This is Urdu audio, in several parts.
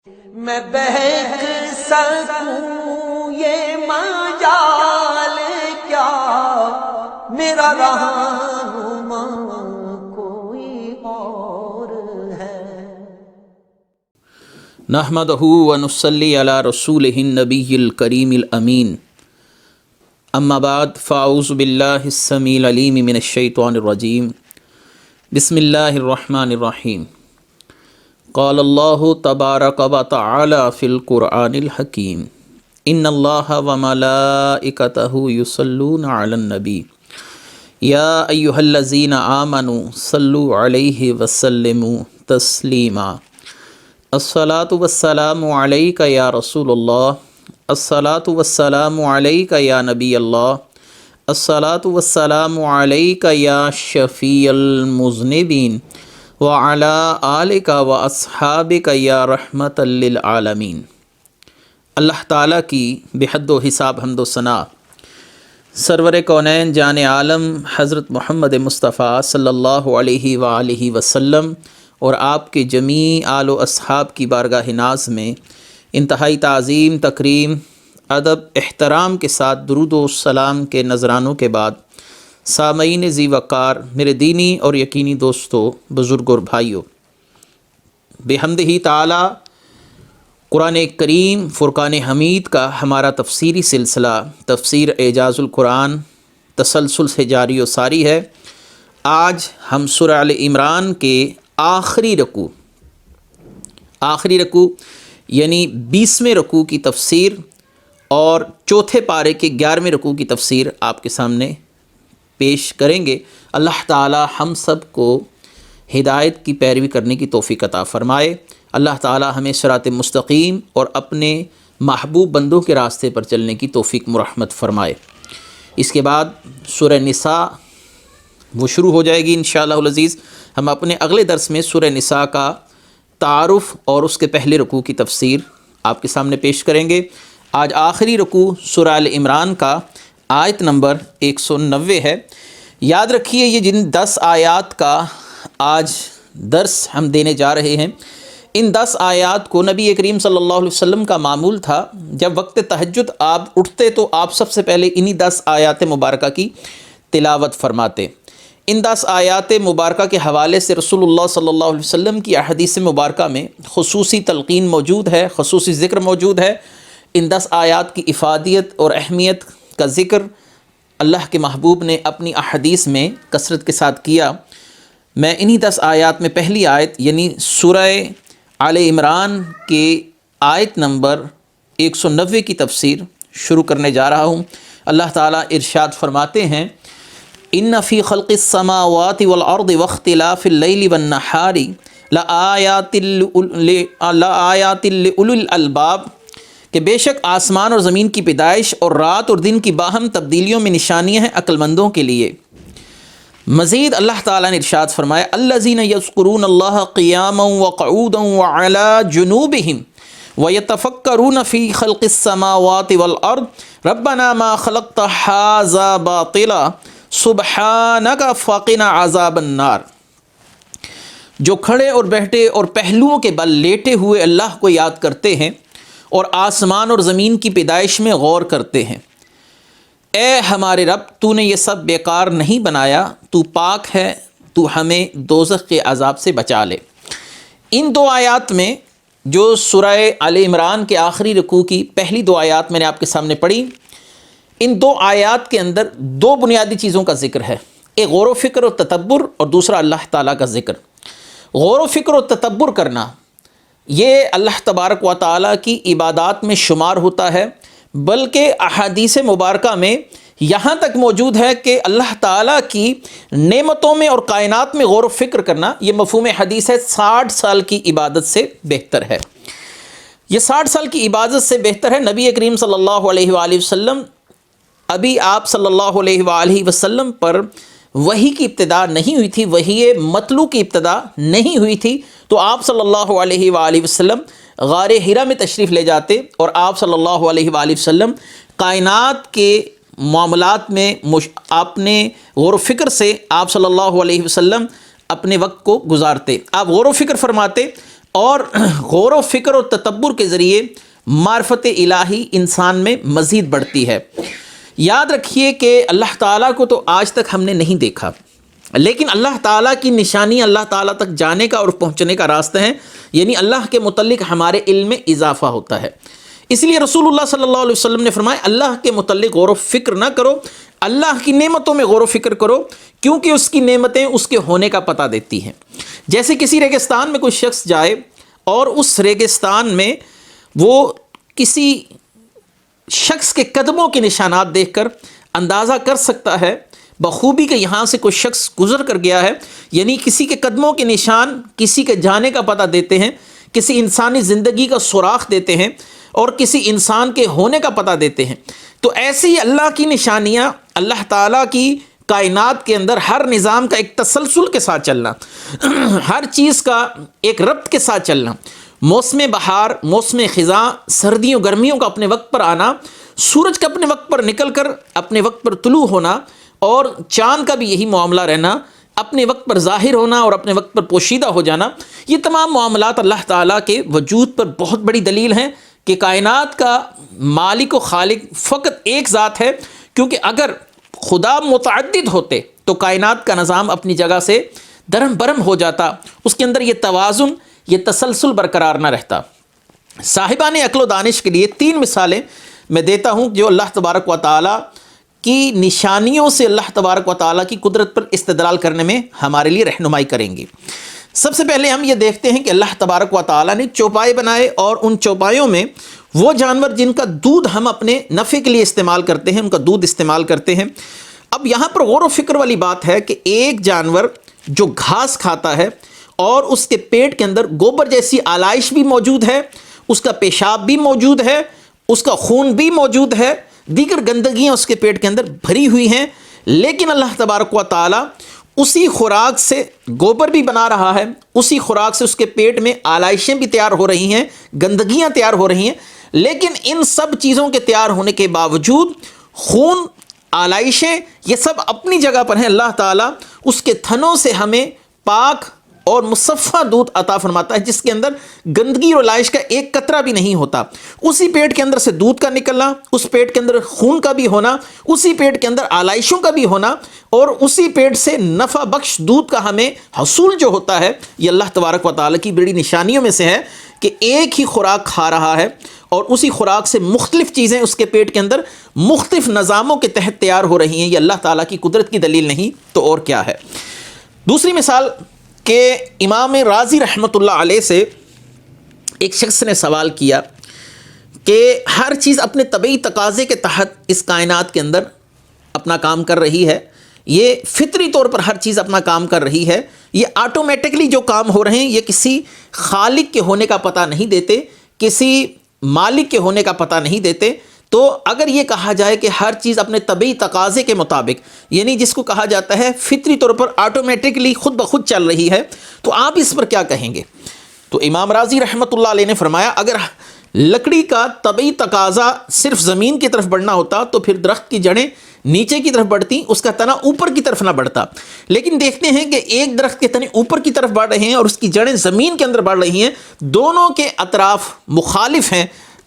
میں بہک سکوں یہ مجال کیا، میرا رہنما کوئی اور ہے۔ نحمدہ ونصلی علی رسولہ النبی الکریم الامین، اما بعد فاعوذ باللہ السمیع العلیم من الشیطان الرجیم، بسم اللہ الرحمن الرحیم۔ قال اللہ تبارک و تعالی فی القرآن الحکیم، ان اللہ وملائکتہ یصلون علی النبی یا ایہا الذین آمنوا صلوا علیہ وسلموا تسلیما۔ الصلاۃ والسلام علیک یا رسول اللہ، الصلاۃ والسلام علیک یا نبی اللہ، الصلاۃ والسلام علیک یا شفیع المذنبین وعلی آلک و اصحابک یا رحمۃ للعالمین۔ اللہ تعالیٰ کی بحد و حساب حمد و ثنا سرور کونین جان عالم حضرت محمد مصطفیٰ صلی اللہ علیہ وآلہ وسلم اور آپ کے جمیع آل و اصحاب کی بارگاہ ناز میں انتہائی تعظیم، تکریم، ادب، احترام کے ساتھ درود و سلام کے نذرانوں کے بعد، سامعین ذی وقار، میرے دینی اور یقینی دوستو، بزرگ اور بھائیو، بحمدہ تعالی قرآن کریم فرقان حمید کا ہمارا تفسیری سلسلہ تفسیر اعجاز القرآن تسلسل سے جاری و ساری ہے۔ آج ہم سورہ آل عمران کے آخری رکوع یعنی 20ویں رکوع کی تفسیر اور چوتھے پارے کے 11ویں رکوع کی تفسیر آپ کے سامنے پیش کریں گے۔ اللہ تعالی ہم سب کو ہدایت کی پیروی کرنے کی توفیق عطا فرمائے۔ اللہ تعالی ہمیں صراط مستقیم اور اپنے محبوب بندوں کے راستے پر چلنے کی توفیق مرحمت فرمائے۔ اس کے بعد سورہ نساء وہ شروع ہو جائے گی انشاءاللہ العزیز۔ ہم اپنے اگلے درس میں سورہ نساء کا تعارف اور اس کے پہلے رکوع کی تفسیر آپ کے سامنے پیش کریں گے۔ آج آخری رکوع سورہ آل عمران کا آیت نمبر 190 ہے۔ یاد رکھیے یہ جن 10 آیات کا آج درس ہم دینے جا رہے ہیں، ان 10 آیات کو نبی کریم صلی اللہ علیہ وسلم کا معمول تھا جب وقت تہجد آپ اٹھتے تو آپ سب سے پہلے انہی 10 آیات مبارکہ کی تلاوت فرماتے۔ ان 10 آیات مبارکہ کے حوالے سے رسول اللہ صلی اللہ علیہ وسلم کی احادیث مبارکہ میں خصوصی تلقین موجود ہے، خصوصی ذکر موجود ہے۔ ان 10 آیات کی افادیت اور اہمیت کا ذکر اللہ کے محبوب نے اپنی احادیث میں کثرت کے ساتھ کیا۔ میں انہی 10 آیات میں پہلی آیت یعنی سورہ آل عمران کے آیت نمبر 190 کی تفسیر شروع کرنے جا رہا ہوں۔ اللہ تعالیٰ ارشاد فرماتے ہیں، ان فی خلق السماوات والارض واختلاف اللیل والنہار لآیات لأولی الالباب، کہ بے شک آسمان اور زمین کی پیدائش اور رات اور دن کی باہم تبدیلیوں میں نشانیاں ہیں عقل مندوں کے لیے۔ مزید اللہ تعالیٰ نے ارشاد فرمایا، الذین یذکرون اللہ قیاما وقعودا وعلی جنوبہم ویتفکرون فی خلق السماوات والارض ربنا ما خلقت ھذا باطلا سبحانک فقنا عذاب النار، جو کھڑے اور بیٹھے اور پہلوؤں کے بل لیٹے ہوئے اللہ کو یاد کرتے ہیں اور آسمان اور زمین کی پیدائش میں غور کرتے ہیں۔ اے ہمارے رب، تو نے یہ سب بیکار نہیں بنایا، تو پاک ہے، تو ہمیں دوزخ کے عذاب سے بچا لے۔ ان 2 آیات میں جو سورہ آل عمران کے آخری رکوع کی پہلی 2 آیات میں نے آپ کے سامنے پڑھی، ان 2 آیات کے اندر 2 بنیادی چیزوں کا ذکر ہے، ایک غور و فکر و تدبر اور دوسرا اللہ تعالیٰ کا ذکر۔ غور و فکر و تدبر کرنا یہ اللہ تبارک و تعالیٰ کی عبادات میں شمار ہوتا ہے، بلکہ احادیث مبارکہ میں یہاں تک موجود ہے کہ اللہ تعالیٰ کی نعمتوں میں اور کائنات میں غور و فکر کرنا یہ مفہوم حدیث ہے، 60 سال کی عبادت سے بہتر ہے۔ یہ 60 سال کی عبادت سے بہتر ہے۔ نبی کریم صلی اللہ علیہ وآلہ وسلم، ابھی آپ صلی اللہ علیہ وآلہ وسلم پر وحی کی ابتدا نہیں ہوئی تھی، وحی مطلوع کی ابتدا نہیں ہوئی تھی، تو آپ صلی اللہ علیہ وآلہ وسلم غار حرا میں تشریف لے جاتے اور آپ صلی اللہ علیہ وآلہ وسلم کائنات کے معاملات میں اپنے غور و فکر سے آپ صلی اللہ علیہ وسلم اپنے وقت کو گزارتے۔ آپ غور و فکر فرماتے، اور غور و فکر و تدبر کے ذریعے معرفت الہی انسان میں مزید بڑھتی ہے۔ یاد رکھیے کہ اللہ تعالیٰ کو تو آج تک ہم نے نہیں دیکھا، لیکن اللہ تعالیٰ کی نشانی اللہ تعالیٰ تک جانے کا اور پہنچنے کا راستہ ہے، یعنی اللہ کے متعلق ہمارے علم میں اضافہ ہوتا ہے۔ اس لیے رسول اللہ صلی اللہ علیہ وسلم نے فرمایا اللہ کے متعلق غور و فکر نہ کرو، اللہ کی نعمتوں میں غور و فکر کرو، کیونکہ اس کی نعمتیں اس کے ہونے کا پتہ دیتی ہیں۔ جیسے کسی ریگستان میں کوئی شخص جائے اور اس ریگستان میں وہ کسی شخص کے قدموں کے نشانات دیکھ کر اندازہ کر سکتا ہے بخوبی کہ یہاں سے کوئی شخص گزر کر گیا ہے، یعنی کسی کے قدموں کے نشان کسی کے جانے کا پتہ دیتے ہیں، کسی انسانی زندگی کا سوراخ دیتے ہیں اور کسی انسان کے ہونے کا پتہ دیتے ہیں۔ تو ایسے ہی اللہ کی نشانیاں، اللہ تعالیٰ کی کائنات کے اندر ہر نظام کا ایک تسلسل کے ساتھ چلنا، ہر چیز کا ایک ربط کے ساتھ چلنا، موسم بہار، موسم خزاں، سردیوں گرمیوں کا اپنے وقت پر آنا، سورج کا اپنے وقت پر نکل کر اپنے وقت پر طلوع ہونا، اور چاند کا بھی یہی معاملہ رہنا، اپنے وقت پر ظاہر ہونا اور اپنے وقت پر پوشیدہ ہو جانا۔ یہ تمام معاملات اللہ تعالیٰ کے وجود پر بہت بڑی دلیل ہیں کہ کائنات کا مالک و خالق فقط ایک ذات ہے، کیونکہ اگر خدا متعدد ہوتے تو کائنات کا نظام اپنی جگہ سے درہم برہم ہو جاتا، اس کے اندر یہ توازن، یہ تسلسل برقرار نہ رہتا۔ صاحبان عقل و دانش کے لیے 3 مثالیں میں دیتا ہوں جو اللہ تبارک و تعالیٰ کی نشانیوں سے اللہ تبارک و تعالیٰ کی قدرت پر استدلال کرنے میں ہمارے لیے رہنمائی کریں گی۔ سب سے پہلے ہم یہ دیکھتے ہیں کہ اللہ تبارک و تعالیٰ نے چوپائے بنائے، اور ان چوپایوں میں وہ جانور جن کا دودھ ہم اپنے نفع کے لیے استعمال کرتے ہیں، ان کا دودھ استعمال کرتے ہیں۔ اب یہاں پر غور و فکر والی بات ہے کہ ایک جانور جو گھاس کھاتا ہے اور اس کے پیٹ کے اندر گوبر جیسی آلائش بھی موجود ہے، اس کا پیشاب بھی موجود ہے، اس کا خون بھی موجود ہے، دیگر گندگیاں اس کے پیٹ کے اندر بھری ہوئی ہیں، لیکن اللہ تبارک و تعالیٰ اسی خوراک سے گوبر بھی بنا رہا ہے، اسی خوراک سے اس کے پیٹ میں آلائشیں بھی تیار ہو رہی ہیں، گندگیاں تیار ہو رہی ہیں، لیکن ان سب چیزوں کے تیار ہونے کے باوجود خون، آلائشیں، یہ سب اپنی جگہ پر ہیں۔ اللہ تعالیٰ اس کے تھنوں سے ہمیں پاک اور مصفہ دودھ عطا فرماتا ہے، جس کے اندر گندگی اور آلائش کا ایک قطرہ بھی نہیں ہوتا۔ اسی پیٹ کے اندر سے دودھ کا نکلنا، اس پیٹ کے اندر خون کا بھی ہونا، اسی پیٹ کے اندر آلائشوں کا بھی ہونا، اور اسی پیٹ سے نفع بخش دودھ کا ہمیں حصول جو ہوتا ہے، یہ اللہ تبارک و تعالیٰ کی بڑی نشانیوں میں سے ہے کہ ایک ہی خوراک کھا رہا ہے اور اسی خوراک سے مختلف چیزیں اس کے پیٹ کے اندر مختلف نظاموں کے تحت تیار ہو رہی ہیں۔ یہ اللہ تعالیٰ کی قدرت کی دلیل نہیں تو اور کیا ہے۔ دوسری مثال کہ امام راضی رحمۃ اللہ علیہ سے ایک شخص نے سوال کیا کہ ہر چیز اپنے طبعی تقاضے کے تحت اس کائنات کے اندر اپنا کام کر رہی ہے، یہ فطری طور پر ہر چیز اپنا کام کر رہی ہے، یہ آٹومیٹکلی جو کام ہو رہے ہیں یہ کسی خالق کے ہونے کا پتہ نہیں دیتے، کسی مالک کے ہونے کا پتہ نہیں دیتے۔ تو اگر یہ کہا جائے کہ ہر چیز اپنے طبعی تقاضے کے مطابق، یعنی جس کو کہا جاتا ہے فطری طور پر آٹومیٹکلی خود بخود چل رہی ہے، تو آپ اس پر کیا کہیں گے؟ تو امام راضی رحمۃ اللہ علیہ نے فرمایا اگر لکڑی کا طبعی تقاضا صرف زمین کی طرف بڑھنا ہوتا تو پھر درخت کی جڑیں نیچے کی طرف بڑھتی، اس کا تنا اوپر کی طرف نہ بڑھتا، لیکن دیکھتے ہیں کہ ایک درخت کے تنے اوپر کی طرف بڑھ رہے ہیں اور اس کی جڑیں زمین کے اندر بڑھ رہی ہیں، دونوں کے اطراف مخالف ہیں،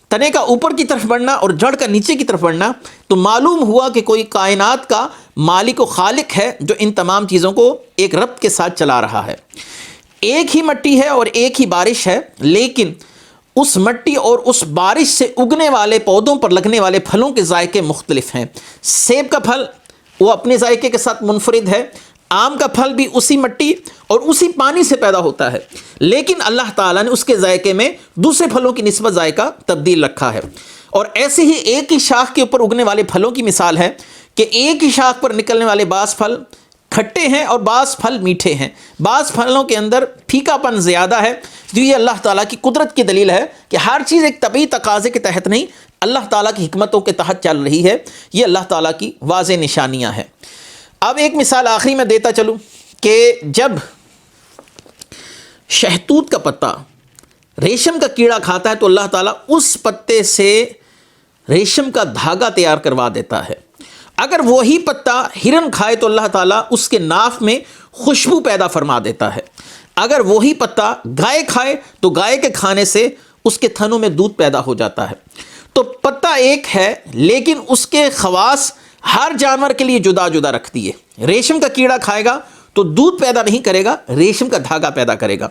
تنے کا اوپر کی طرف بڑھنا اور جڑ کا نیچے کی طرف بڑھنا۔ تو معلوم ہوا کہ کوئی کائنات کا مالک و خالق ہے جو ان تمام چیزوں کو ایک ربط کے ساتھ چلا رہا ہے۔ ایک ہی مٹی ہے اور ایک ہی بارش ہے، لیکن اس مٹی اور اس بارش سے اگنے والے پودوں پر لگنے والے پھلوں کے ذائقے مختلف ہیں۔ سیب کا پھل وہ اپنے ذائقے کے ساتھ منفرد ہے، آم کا پھل بھی اسی مٹی اور اسی پانی سے پیدا ہوتا ہے، لیکن اللہ تعالیٰ نے اس کے ذائقے میں دوسرے پھلوں کی نسبت ذائقہ تبدیل رکھا ہے۔ اور ایسے ہی ایک ہی شاخ کے اوپر اگنے والے پھلوں کی مثال ہے کہ ایک ہی شاخ پر نکلنے والے بعض پھل کھٹے ہیں اور بعض پھل میٹھے ہیں، بعض پھلوں کے اندر پھیکا پن زیادہ ہے۔ جو یہ اللہ تعالیٰ کی قدرت کی دلیل ہے کہ ہر چیز ایک طبعی تقاضے کے تحت نہیں، اللہ تعالیٰ کی حکمتوں کے تحت چل رہی ہے، یہ اللہ تعالیٰ کی واضح نشانیاں ہیں۔ اب ایک مثال آخری میں دیتا چلوں کہ جب شہتوت کا پتا ریشم کا کیڑا کھاتا ہے تو اللہ تعالیٰ اس پتے سے ریشم کا دھاگا تیار کروا دیتا ہے۔ اگر وہی پتا ہرن کھائے تو اللہ تعالیٰ اس کے ناف میں خوشبو پیدا فرما دیتا ہے۔ اگر وہی پتا گائے کھائے تو گائے کے کھانے سے اس کے تھنوں میں دودھ پیدا ہو جاتا ہے۔ تو پتا ایک ہے لیکن اس کے خواص ہر جانور کے لیے جدا جدا رکھتی ہے۔ ریشم کا کیڑا کھائے گا تو دودھ پیدا نہیں کرے گا، ریشم کا دھاگا پیدا کرے گا۔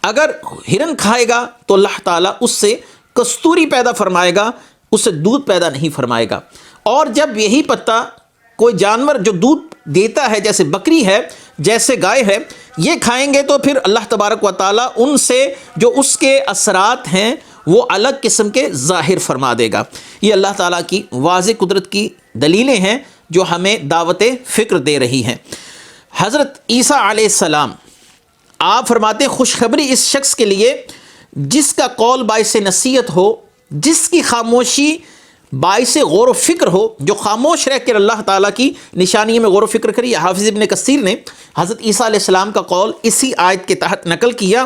اگر ہرن کھائے گا تو اللہ تعالیٰ اس سے کستوری پیدا فرمائے گا، اس سے دودھ پیدا نہیں فرمائے گا۔ اور جب یہی پتا کوئی جانور جو دودھ دیتا ہے، جیسے بکری ہے، جیسے گائے ہے، یہ کھائیں گے تو پھر اللہ تبارک و تعالیٰ ان سے جو اس کے اثرات ہیں وہ الگ قسم کے ظاہر فرما دے گا۔ یہ اللہ تعالیٰ کی واضح قدرت کی دلیلیں ہیں جو ہمیں دعوت فکر دے رہی ہیں۔ حضرت عیسیٰ علیہ السلام آپ فرماتے ہیں خوشخبری اس شخص کے لیے جس کا قول باعث نصیحت ہو، جس کی خاموشی باعث غور و فکر ہو، جو خاموش رہ کر اللہ تعالیٰ کی نشانیوں میں غور و فکر کرے۔ حافظ ابن کثیر نے حضرت عیسیٰ علیہ السلام کا قول اسی آیت کے تحت نقل کیا،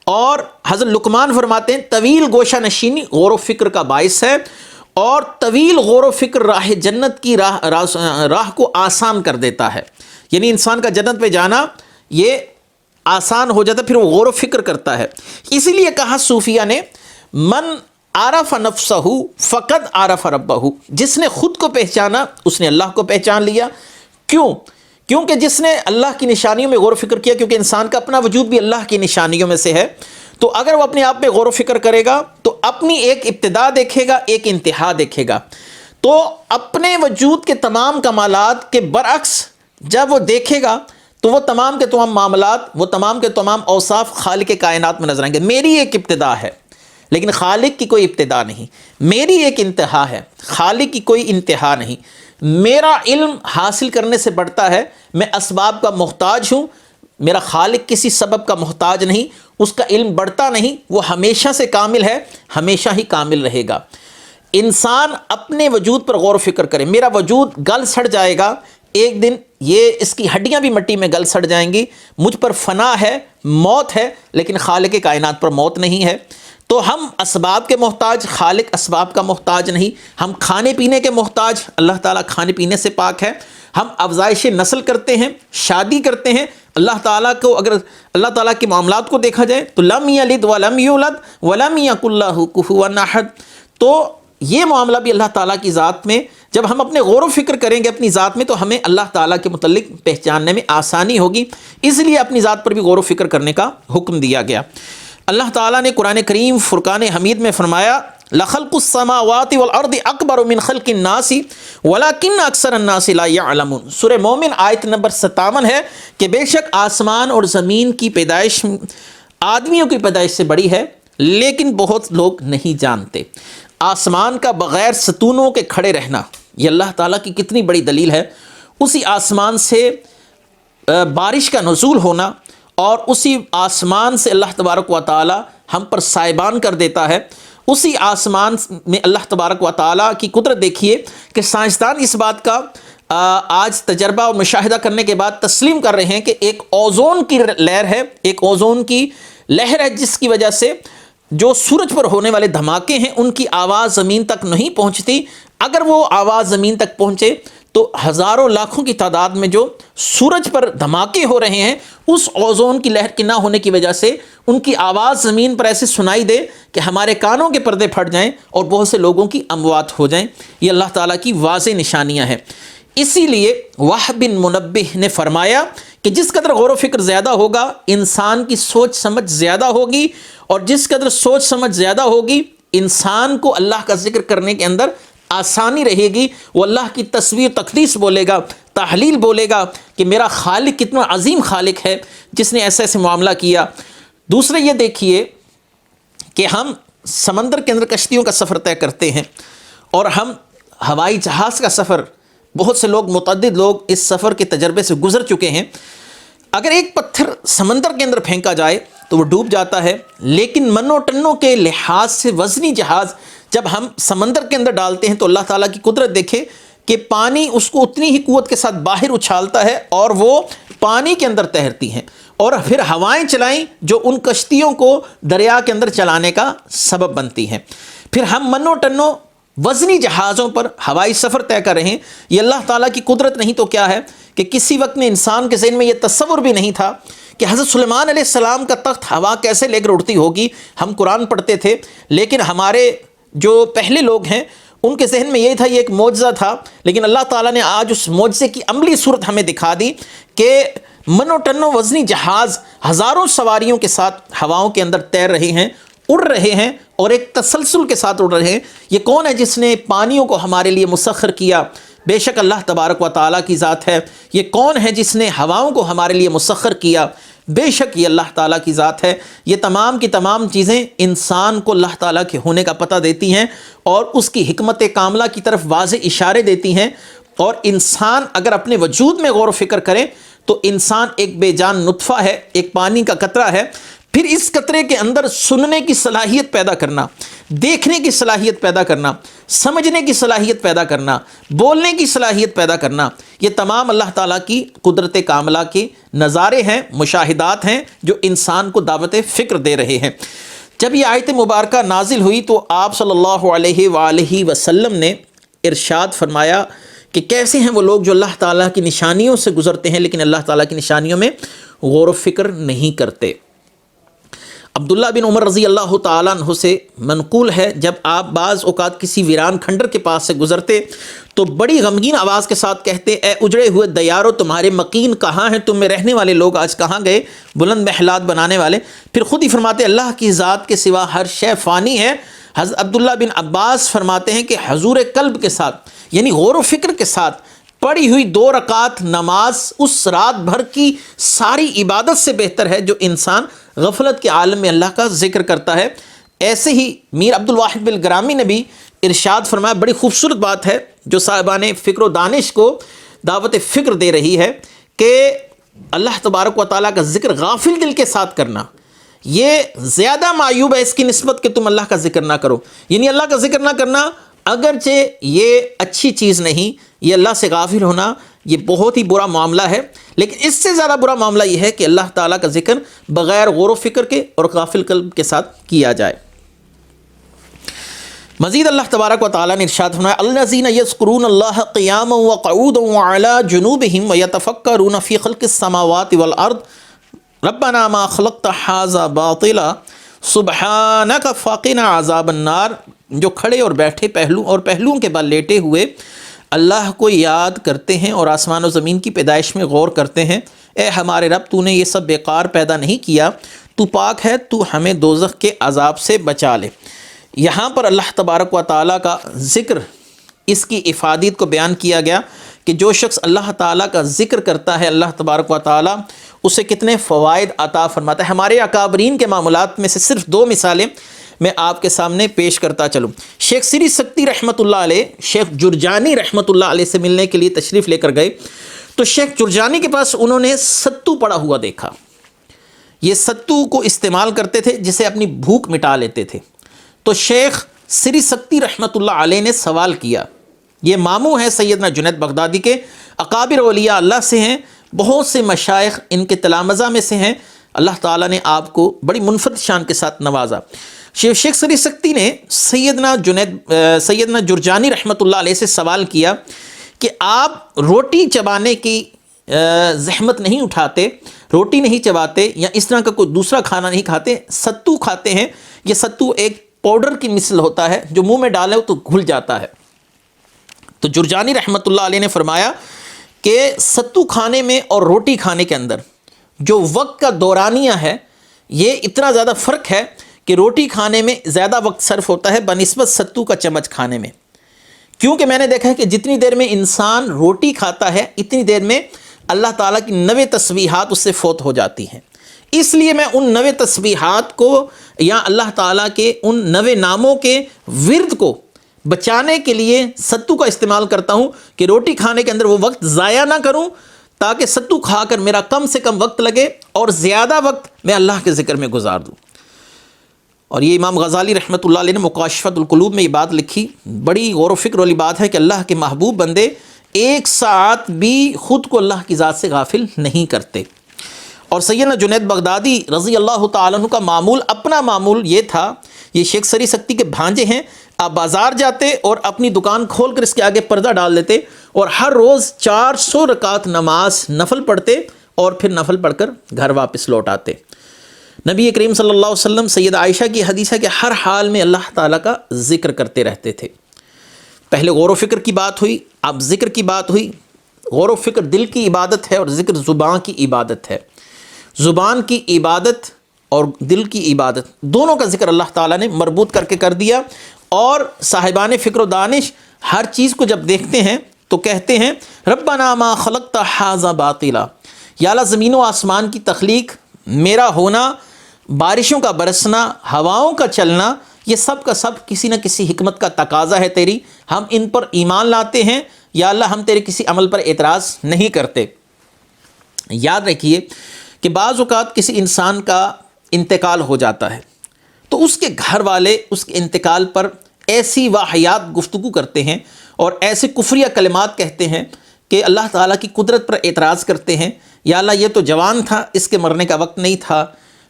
اور حضرت لقمان فرماتے ہیں طویل گوشہ نشینی غور و فکر کا باعث ہے، اور طویل غور و فکر راہ جنت کی راہ کو آسان کر دیتا ہے۔ یعنی انسان کا جنت پہ جانا یہ آسان ہو جاتا ہے، پھر وہ غور و فکر کرتا ہے۔ اسی لیے کہا صوفیہ نے من عرف نفسہ فقد عرف ربہ، جس نے خود کو پہچانا اس نے اللہ کو پہچان لیا۔ کیوں؟ کیونکہ جس نے اللہ کی نشانیوں میں غور و فکر کیا، کیونکہ انسان کا اپنا وجود بھی اللہ کی نشانیوں میں سے ہے، تو اگر وہ اپنے آپ میں غور و فکر کرے گا تو اپنی ایک ابتدا دیکھے گا، ایک انتہا دیکھے گا۔ تو اپنے وجود کے تمام کمالات کے برعکس جب وہ دیکھے گا تو وہ تمام کے تمام معاملات، وہ تمام کے تمام اوصاف خالق کائنات میں نظر آئیں گے۔ میری ایک ابتدا ہے لیکن خالق کی کوئی ابتدا نہیں، میری ایک انتہا ہے، خالق کی کوئی انتہا نہیں۔ میرا علم حاصل کرنے سے بڑھتا ہے، میں اسباب کا محتاج ہوں، میرا خالق کسی سبب کا محتاج نہیں، اس کا علم بڑھتا نہیں، وہ ہمیشہ سے کامل ہے، ہمیشہ ہی کامل رہے گا۔ انسان اپنے وجود پر غور و فکر کرے، میرا وجود گل سڑ جائے گا ایک دن، یہ اس کی ہڈیاں بھی مٹی میں گل سڑ جائیں گی، مجھ پر فنا ہے، موت ہے، لیکن خالق کائنات پر موت نہیں ہے۔ تو ہم اسباب کے محتاج، خالق اسباب کا محتاج نہیں۔ ہم کھانے پینے کے محتاج، اللہ تعالیٰ کھانے پینے سے پاک ہے۔ ہم افزائش نسل کرتے ہیں، شادی کرتے ہیں، اللہ تعالیٰ کو اگر اللہ تعالیٰ کے معاملات کو دیکھا جائے تو لم یلد ولم یولد ولم یکن لہ کفوا احد، تو یہ معاملہ بھی اللہ تعالیٰ کی ذات میں جب ہم اپنے غور و فکر کریں گے اپنی ذات میں تو ہمیں اللہ تعالیٰ کے متعلق پہچاننے میں آسانی ہوگی، اس لیے اپنی ذات پر بھی غور و فکر کرنے کا حکم دیا گیا۔ اللہ تعالیٰ نے قرآن کریم فرقان حمید میں فرمایا لخلق السماوات والارض اکبر من خلق الناس ولکن اکثر الناس لا یعلمون۔ سورہ مومن آیت نمبر 57 ہے کہ بے شک آسمان اور زمین کی پیدائش آدمیوں کی پیدائش سے بڑی ہے لیکن بہت لوگ نہیں جانتے۔ آسمان کا بغیر ستونوں کے کھڑے رہنا یہ اللہ تعالیٰ کی کتنی بڑی دلیل ہے۔ اسی آسمان سے بارش کا نزول ہونا اور اسی آسمان سے اللہ تبارک و تعالیٰ ہم پر سائبان کر دیتا ہے۔ اسی آسمان میں اللہ تبارک و تعالیٰ کی قدرت دیکھیے کہ سائنسدان اس بات کا آج تجربہ اور مشاہدہ کرنے کے بعد تسلیم کر رہے ہیں کہ ایک اوزون کی لہر ہے، ایک اوزون کی لہر ہے جس کی وجہ سے جو سورج پر ہونے والے دھماکے ہیں ان کی آواز زمین تک نہیں پہنچتی۔ اگر وہ آواز زمین تک پہنچے تو ہزاروں لاکھوں کی تعداد میں جو سورج پر دھماکے ہو رہے ہیں اس اوزون کی لہر کے نہ ہونے کی وجہ سے ان کی آواز زمین پر ایسے سنائی دے کہ ہمارے کانوں کے پردے پھٹ جائیں اور بہت سے لوگوں کی اموات ہو جائیں۔ یہ اللہ تعالیٰ کی واضح نشانیاں ہیں۔ اسی لیے وہب بن منبہ نے فرمایا کہ جس قدر غور و فکر زیادہ ہوگا انسان کی سوچ سمجھ زیادہ ہوگی، اور جس قدر سوچ سمجھ زیادہ ہوگی انسان کو اللہ کا ذکر کرنے کے اندر آسانی رہے گی۔ وہ اللہ کی تصویر تقدیس بولے گا، تحلیل بولے گا کہ میرا خالق کتنا عظیم خالق ہے جس نے ایسے ایسے معاملہ کیا۔ دوسرے یہ دیکھیے کہ ہم سمندر کے اندر کشتیوں کا سفر طے کرتے ہیں اور ہم ہوائی جہاز کا سفر، بہت سے لوگ متعدد لوگ اس سفر کے تجربے سے گزر چکے ہیں۔ اگر ایک پتھر سمندر کے اندر پھینکا جائے تو وہ ڈوب جاتا ہے، لیکن منو ٹنوں کے لحاظ سے وزنی جہاز جب ہم سمندر کے اندر ڈالتے ہیں تو اللہ تعالیٰ کی قدرت دیکھے کہ پانی اس کو اتنی ہی قوت کے ساتھ باہر اچھالتا ہے اور وہ پانی کے اندر تیرتی ہیں، اور پھر ہوائیں چلائیں جو ان کشتیوں کو دریا کے اندر چلانے کا سبب بنتی ہیں۔ پھر ہم منو ٹنوں وزنی جہازوں پر ہوائی سفر طے کر رہے ہیں۔ یہ اللہ تعالیٰ کی قدرت نہیں تو کیا ہے کہ کسی وقت میں انسان کے ذہن میں یہ تصور بھی نہیں تھا کہ حضرت سلیمان علیہ السلام کا تخت ہوا کیسے لے کر اڑتی ہوگی. ہم قرآن پڑھتے تھے لیکن ہمارے جو پہلے لوگ ہیں ان کے ذہن میں یہی تھا یہ ایک معجزہ تھا، لیکن اللہ تعالیٰ نے آج اس معجزے کی عملی صورت ہمیں دکھا دی کہ منو ٹنو وزنی جہاز ہزاروں سواریوں کے ساتھ ہواؤں کے اندر تیر رہے ہیں، اڑ رہے ہیں اور ایک تسلسل کے ساتھ اڑ رہے ہیں. یہ کون ہے جس نے پانیوں کو ہمارے لیے مسخر کیا؟ بے شک اللہ تبارک و تعالیٰ کی ذات ہے. یہ کون ہے جس نے ہواؤں کو ہمارے لیے مسخر کیا؟ بے شک یہ اللہ تعالیٰ کی ذات ہے. یہ تمام کی تمام چیزیں انسان کو اللہ تعالیٰ کے ہونے کا پتہ دیتی ہیں اور اس کی حکمت کاملہ کی طرف واضح اشارے دیتی ہیں. اور انسان اگر اپنے وجود میں غور و فکر کرے تو انسان ایک بے جان نطفہ ہے، ایک پانی کا قطرہ ہے. پھر اس قطرے کے اندر سننے کی صلاحیت پیدا کرنا، دیکھنے کی صلاحیت پیدا کرنا، سمجھنے کی صلاحیت پیدا کرنا، بولنے کی صلاحیت پیدا کرنا، یہ تمام اللہ تعالیٰ کی قدرت کاملہ کے نظارے ہیں، مشاہدات ہیں جو انسان کو دعوت فکر دے رہے ہیں. جب یہ آیت مبارکہ نازل ہوئی تو آپ صلی اللہ علیہ وآلہ وسلم نے ارشاد فرمایا کہ کیسے ہیں وہ لوگ جو اللہ تعالیٰ کی نشانیوں سے گزرتے ہیں لیکن اللہ تعالیٰ کی نشانیوں میں غور و فکر نہیں کرتے. عبداللہ بن عمر رضی اللہ تعالیٰ عنہ سے منقول ہے جب آپ بعض اوقات کسی ویران کھنڈر کے پاس سے گزرتے تو بڑی غمگین آواز کے ساتھ کہتے، اے اجڑے ہوئے دیارو تمہارے مکین کہاں ہیں؟ تم میں رہنے والے لوگ آج کہاں گئے؟ بلند محلات بنانے والے. پھر خود ہی فرماتے اللہ کی ذات کے سوا ہر شے فانی ہے. حضرت عبداللہ بن عباس فرماتے ہیں کہ حضور قلب کے ساتھ یعنی غور و فکر کے ساتھ پڑھی ہوئی 2 رکعت نماز اس رات بھر کی ساری عبادت سے بہتر ہے جو انسان غفلت کے عالم میں اللہ کا ذکر کرتا ہے. ایسے ہی میر عبد الواحد بالگرامی نے بھی ارشاد فرمایا، بڑی خوبصورت بات ہے جو صاحبان فکر و دانش کو دعوت فکر دے رہی ہے کہ اللہ تبارک و تعالیٰ کا ذکر غافل دل کے ساتھ کرنا یہ زیادہ معیوب ہے اس کی نسبت کہ تم اللہ کا ذکر نہ کرو. یعنی اللہ کا ذکر نہ کرنا اگرچہ یہ اچھی چیز نہیں، یہ اللہ سے غافل ہونا یہ بہت ہی برا معاملہ ہے، لیکن اس سے زیادہ برا معاملہ یہ ہے کہ اللہ تعالیٰ کا ذکر بغیر غور و فکر کے اور غافل قلب کے ساتھ کیا جائے. مزید اللہ تبارک و تعالیٰ نے ارشاد فرمایا الذین یذکرون اللہ قیاما وقعودا وعلی جنوبہم ویتفکرون فی خلق السماوات والارض ربنا ما خلقت ھذا باطلا سبحانک فقنا عذاب النار. جو کھڑے اور بیٹھے پہلوؤں کے بل لیٹے ہوئے اللہ کو یاد کرتے ہیں اور آسمان و زمین کی پیدائش میں غور کرتے ہیں. اے ہمارے رب تو نے یہ سب بیکار پیدا نہیں کیا، تو پاک ہے، تو ہمیں دوزخ کے عذاب سے بچا لے. یہاں پر اللہ تبارک و تعالیٰ کا ذکر اس کی افادیت کو بیان کیا گیا کہ جو شخص اللہ تعالیٰ کا ذکر کرتا ہے اللہ تبارک و تعالیٰ اسے کتنے فوائد عطا فرماتا ہے. ہمارے اکابرین کے معاملات میں سے صرف 2 مثالیں میں آپ کے سامنے پیش کرتا چلوں. شیخ سری سکتی رحمۃ اللہ علیہ شیخ جرجانی رحمۃ اللہ علیہ سے ملنے کے لیے تشریف لے کر گئے تو شیخ جرجانی کے پاس انہوں نے ستو پڑا ہوا دیکھا. یہ ستو کو استعمال کرتے تھے جسے اپنی بھوک مٹا لیتے تھے. تو شیخ سری سکتی رحمۃ اللہ علیہ نے سوال کیا، یہ ماموں ہیں سیدنا جنید بغدادی کے، اکابر اولیاء اللہ سے ہیں، بہت سے مشائخ ان کے تلامذہ میں سے ہیں. اللہ تعالیٰ نے آپ کو بڑی منفرد شان کے ساتھ نوازا. شیخ سری سکتی نے سیدنا جرجانی رحمۃ اللہ علیہ سے سوال کیا کہ آپ روٹی چبانے کی زحمت نہیں اٹھاتے، روٹی نہیں چباتے یا اس طرح کا کوئی دوسرا کھانا نہیں کھاتے، ستو کھاتے ہیں. یہ ستو ایک پاؤڈر کی مثل ہوتا ہے جو منہ میں ڈالے تو گھل جاتا ہے. تو جرجانی رحمۃ اللہ علیہ نے فرمایا کہ ستو کھانے میں اور روٹی کھانے کے اندر جو وقت کا دورانیہ ہے یہ اتنا زیادہ فرق ہے کہ روٹی کھانے میں زیادہ وقت صرف ہوتا ہے بنسبت ستو کا چمچ کھانے میں. کیونکہ میں نے دیکھا ہے کہ جتنی دیر میں انسان روٹی کھاتا ہے اتنی دیر میں اللہ تعالیٰ کی 9 تسبیحات اس سے فوت ہو جاتی ہیں. اس لیے میں ان 9 تسبیحات کو یا اللہ تعالیٰ کے ان 9 ناموں کے ورد کو بچانے کے لیے ستو کا استعمال کرتا ہوں کہ روٹی کھانے کے اندر وہ وقت ضائع نہ کروں تاکہ ستو کھا کر میرا کم سے کم وقت لگے اور زیادہ وقت میں اللہ کے ذکر میں گزار دوں. اور یہ امام غزالی رحمۃ اللہ علیہ نے مکاشفۃ القلوب میں یہ بات لکھی، بڑی غور و فکر والی بات ہے کہ اللہ کے محبوب بندے 1 ساعت بھی خود کو اللہ کی ذات سے غافل نہیں کرتے. اور سیدنا جنید بغدادی رضی اللہ تعالیٰ عنہ کا معمول، اپنا معمول یہ تھا، یہ شیخ سری سکتی کے بھانجے ہیں، آپ بازار جاتے اور اپنی دکان کھول کر اس کے آگے پردہ ڈال دیتے اور ہر روز 400 رکعت نماز نفل پڑھتے اور پھر نفل پڑھ کر گھر واپس لوٹ آتے۔ نبی کریم صلی اللہ علیہ وسلم سید عائشہ کی حدیث ہے کہ ہر حال میں اللہ تعالیٰ کا ذکر کرتے رہتے تھے۔ پہلے غور و فکر کی بات ہوئی، اب ذکر کی بات ہوئی۔ غور و فکر دل کی عبادت ہے اور ذکر زبان کی عبادت ہے۔ زبان کی عبادت اور دل کی عبادت دونوں کا ذکر اللہ تعالیٰ نے مربوط کر کے کر دیا، اور صاحبان فکر و دانش ہر چیز کو جب دیکھتے ہیں تو کہتے ہیں ربنا ما خلقت ھذا باطلا، یا اللہ زمین و آسمان کی تخلیق، میرا ہونا، بارشوں کا برسنا، ہواؤں کا چلنا، یہ سب کا سب کسی نہ کسی حکمت کا تقاضا ہے تیری، ہم ان پر ایمان لاتے ہیں، یا اللہ ہم تیرے کسی عمل پر اعتراض نہیں کرتے۔ یاد رکھیے کہ بعض اوقات کسی انسان کا انتقال ہو جاتا ہے تو اس کے گھر والے اس کے انتقال پر ایسی واہیات گفتگو کرتے ہیں اور ایسے کفریہ کلمات کہتے ہیں کہ اللہ تعالیٰ کی قدرت پر اعتراض کرتے ہیں، یا اللہ یہ تو جوان تھا، اس کے مرنے کا وقت نہیں تھا،